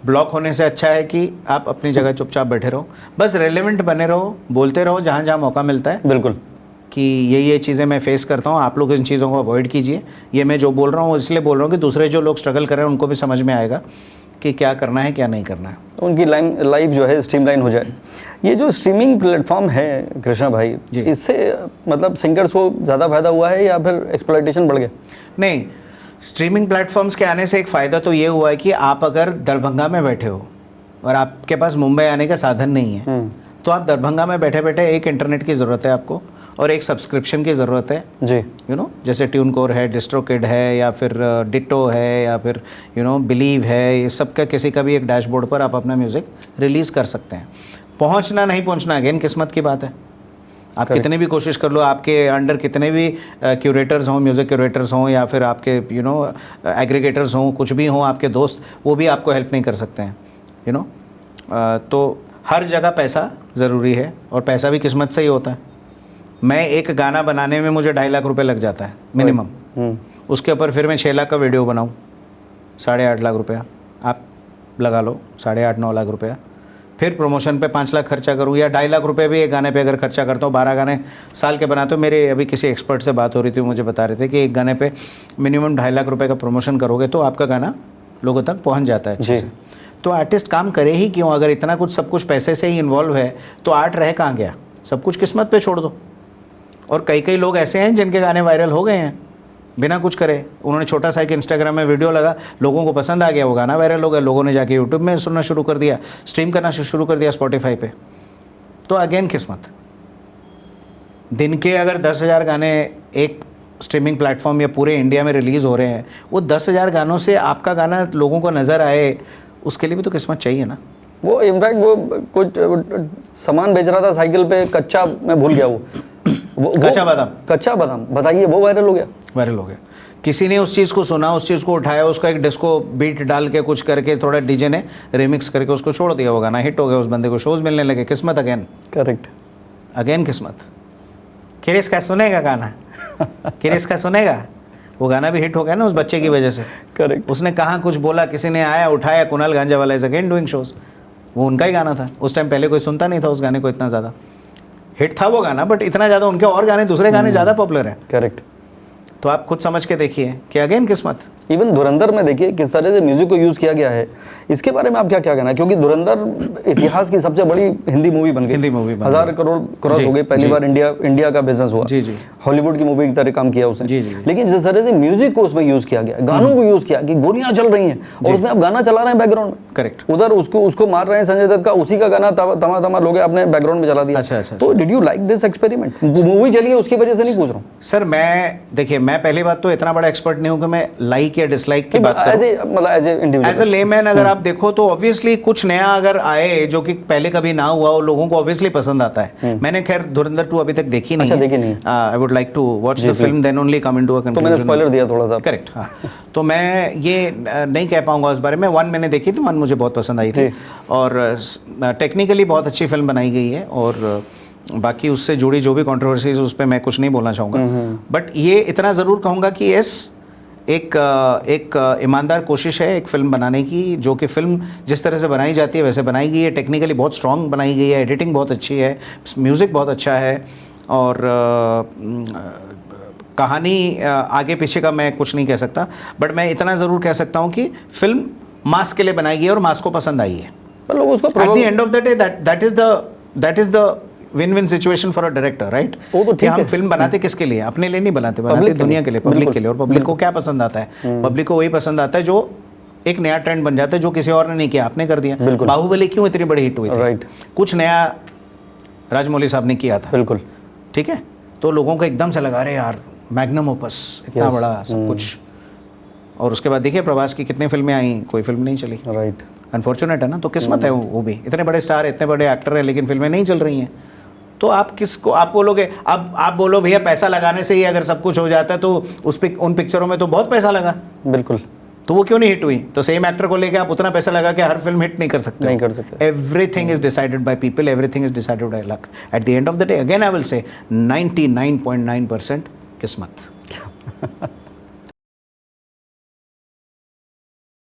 ब्लॉक होने से अच्छा है कि आप अपनी जगह चुपचाप बैठे रहो, बस रेलेवेंट बने रहो, बोलते रहो जहाँ जहाँ मौका मिलता है बिल्कुल कि ये चीज़ें मैं फेस करता हूँ, आप लोग इन चीज़ों को अवॉइड कीजिए। ये मैं जो बोल रहा हूँ इसलिए बोल रहा हूँ कि दूसरे जो लोग स्ट्रगल कर रहे हैं उनको भी समझ में आएगा कि क्या करना है क्या नहीं करना है, उनकी लाइफ जो है स्ट्रीमलाइन हो जाए। ये जो स्ट्रीमिंग प्लेटफॉर्म है कृष्णा भाई, इससे मतलब सिंगर्स को ज़्यादा फायदा हुआ है या फिर एक्सप्लॉयटेशन बढ़ गया? नहीं, स्ट्रीमिंग प्लेटफॉर्म्स के आने से एक फ़ायदा तो ये हुआ है कि आप अगर दरभंगा में बैठे हो और आपके पास मुंबई आने का साधन नहीं है, तो आप दरभंगा में बैठे बैठे एक इंटरनेट की ज़रूरत है आपको और एक सब्सक्रिप्शन की ज़रूरत है जी। यू नो, जैसे ट्यूनकोर है, डिस्ट्रोकिड है, या फिर डिट्टो है, या फिर यू नो बिलीव है। ये सब का किसी का भी एक डैशबोर्ड पर आप अपना म्यूज़िक रिलीज़ कर सकते हैं। पहुंचना नहीं पहुंचना अगेन किस्मत की बात है। आप कितने भी कोशिश कर लो, आपके अंडर कितने भी क्यूरेटर्स हों, म्यूज़िक क्यूरेटर्स हों, या फिर आपके यू नो एग्रीगेटर्स हों, कुछ भी हों आपके दोस्त, वो भी आपको हेल्प नहीं कर सकते हैं यू नो। तो हर जगह पैसा ज़रूरी है और पैसा भी किस्मत से ही होता है। मैं एक गाना बनाने में मुझे 2.5 लाख रुपए लग जाता है मिनिमम, उसके ऊपर फिर मैं 6 लाख का वीडियो बनाऊँ, 8.5 लाख रुपया आप लगा लो, 8.5-9 लाख रुपया। फिर प्रमोशन पे 5 लाख खर्चा करूँ या 2.5 लाख रुपए भी एक गाने पे अगर खर्चा करता हूँ, 12 गाने साल के बनाते हो। मेरे अभी किसी एक्सपर्ट से बात हो रही थी, मुझे बता रहे थे कि एक गाने पे मिनिमम 2.5 लाख रुपए का प्रमोशन करोगे तो आपका गाना लोगों तक पहुँच जाता है अच्छे से। तो आर्टिस्ट काम करे ही क्यों? अगर इतना कुछ सब कुछ पैसे से ही इन्वॉल्व है तो आर्ट रह कहाँ गया? सब कुछ किस्मत पे छोड़ दो। और कई लोग ऐसे हैं जिनके गाने वायरल हो गए हैं बिना कुछ करे। उन्होंने छोटा सा एक इंस्टाग्राम में वीडियो लगा, लोगों को पसंद आ गया, वो गाना वायरल हो गया, लोगों ने जाके यूट्यूब में सुनना शुरू कर दिया, स्ट्रीम करना शुरू कर दिया स्पॉटिफाई पे। तो अगेन किस्मत। दिन के अगर 10,000 गाने एक स्ट्रीमिंग प्लेटफॉर्म या पूरे इंडिया में रिलीज़ हो रहे हैं, वो 10,000 गानों से आपका गाना लोगों को नज़र आए, उसके लिए भी तो किस्मत चाहिए ना। वो इनफैक्ट वो कुछ सामान बेच रहा था साइकिल पे, कच्चा, मैं भूल गया वो कच्चा बादाम बताइए, वो वायरल हो गया। वायरल हो गया, किसी ने उस चीज़ को सुना, उस चीज़ को उठाया, उसका एक डिस्को बीट डाल के कुछ करके थोड़ा डीजे ने रिमिक्स करके उसको छोड़ दिया, वो गाना हिट हो गया, उस बंदे को शोज मिलने लगे। किस्मत अगेन। करेक्ट, अगेन किस्मत। किरिस का सुनेगा गाना किरिस का सुनेगा, वो गाना भी हिट हो गया ना उस बच्चे की वजह से। करेक्ट। उसने कहाँ कुछ बोला, किसी ने आया उठाया, कुणाल गांजा वाला इज अगेन डूइंग शोज। वो उनका ही गाना था उस टाइम, पहले कोई सुनता नहीं था उस गाने को, इतना ज़्यादा हिट था वो गाना, बट इतना ज़्यादा उनके और गाने, दूसरे गाने ज़्यादा पॉपुलर हैं। करेक्ट। तो आप खुद समझ के देखिए कि अगेन किस्मत। इवन धुरंधर में देखिए किस तरह से म्यूजिक को यूज़ किया गया है, इसके बारे में आप क्या कहना है? क्योंकि धुरंधर इतिहास की सबसे बड़ी हिंदी मूवी बन गई, 1000 करोड़ क्रॉस हो गई, पहली बार इंडिया का बिजनेस हुआ। जी। हॉलीवुड की मूवी की तरह काम किया उसने। जी। लेकिन जिस तरह से म्यूजिक को उसमें यूज़ किया गया, गानों को यूज़ किया कि गोलियां चल रही हैं और उसमें आप गाना चला रहे हैं बैकग्राउंड में। करेक्ट। उधर उसको मार रहे हैं संजय दत्त का, उसी का गाना तमा लोग आपने बैकग्राउंड में चला दिया। अच्छा। तो did you like this experiment? Movie चली है उसकी वजह से नहीं पूछ रहा हूँ सर। मैं देखिए, मैं पहली बात तो इतना बड़ा एक्सपर्ट नहीं हूँ कि मैं लाइक या डिसलाइक की बात करूँ। एज ए लेमैन अगर आप देखो तो ऑब्वियसली कुछ नया अगर आए जो कि पहले कभी ना हुआ, वो लोगों को ऑब्वियसली पसंद आता है। मैंने खैर धुरंधर 2 अभी तक देखी नहीं है। I would like to watch the film then only come into a conclusion. तो मैंने स्पॉइलर दिया थोड़ा सा। करेक्ट, हाँ। तो मैं ये नहीं कह पाऊंगा उस बारे में। 1 मैंने देखी थी, 1 मुझे बहुत पसंद आई थी और टेक्निकली बहुत अच्छी फिल्म बनाई गई है, और बाकी उससे जुड़ी जो भी कंट्रोवर्सीज उस पर मैं कुछ नहीं बोलना चाहूँगा। बट ये इतना ज़रूर कहूँगा कि यस, एक ईमानदार कोशिश है एक फ़िल्म बनाने की, जो कि फ़िल्म जिस तरह से बनाई जाती है वैसे बनाई गई है, टेक्निकली बहुत स्ट्रॉन्ग बनाई गई है, एडिटिंग बहुत अच्छी है, म्यूज़िक बहुत अच्छा है, और कहानी आगे पीछे का मैं कुछ नहीं कह सकता, बट मैं इतना ज़रूर कह सकता हूँ कि फ़िल्म मास के लिए बनाई गई है और मास को पसंद आई है। लोग उसको at the end of the day that is the win win situation for a director, right? कि हम फिल्म बनाते किसके लिए? अपने लिए नहीं बनाते दुनिया के लिए, पब्लिक के लिए। और पब्लिक को क्या पसंद आता है? पब्लिक को वही पसंद आता है जो एक नया ट्रेंड बन जाता है, जो किसी और ने नहीं किया, आपने कर दिया। बाहुबली क्यों इतनी बड़ी हिट हुई थी? राइट, कुछ नया राजमौली साहब ने किया था। बिल्कुल, ठीक है। तो लोगों को एकदम से लगा, रहे यार मैग्नम ओपस, इतना बड़ा सब कुछ। और उसके बाद देखिए प्रभास की कितनी फिल्में आई, कोई फिल्म नहीं चली। राइट, अनफॉर्चुनेट है ना। तो किस्मत है वो भी, इतने बड़े स्टार, इतने बड़े एक्टर है, लेकिन फिल्में नहीं चल रही हैं। तो आप किसको आप बोलोगे? अब आप बोलो भैया पैसा लगाने से ही अगर सब कुछ हो जाता है, तो उन पिक्चरों में तो बहुत पैसा लगा। बिल्कुल, तो वो क्यों नहीं हिट हुई? तो सेम एक्टर को लेके आप उतना पैसा लगा के हर फिल्म हिट नहीं कर सकते। नहीं कर सकते। Everything is decided by people, everything is decided by luck. At the end of the day again I will say 99.9% किस्मत।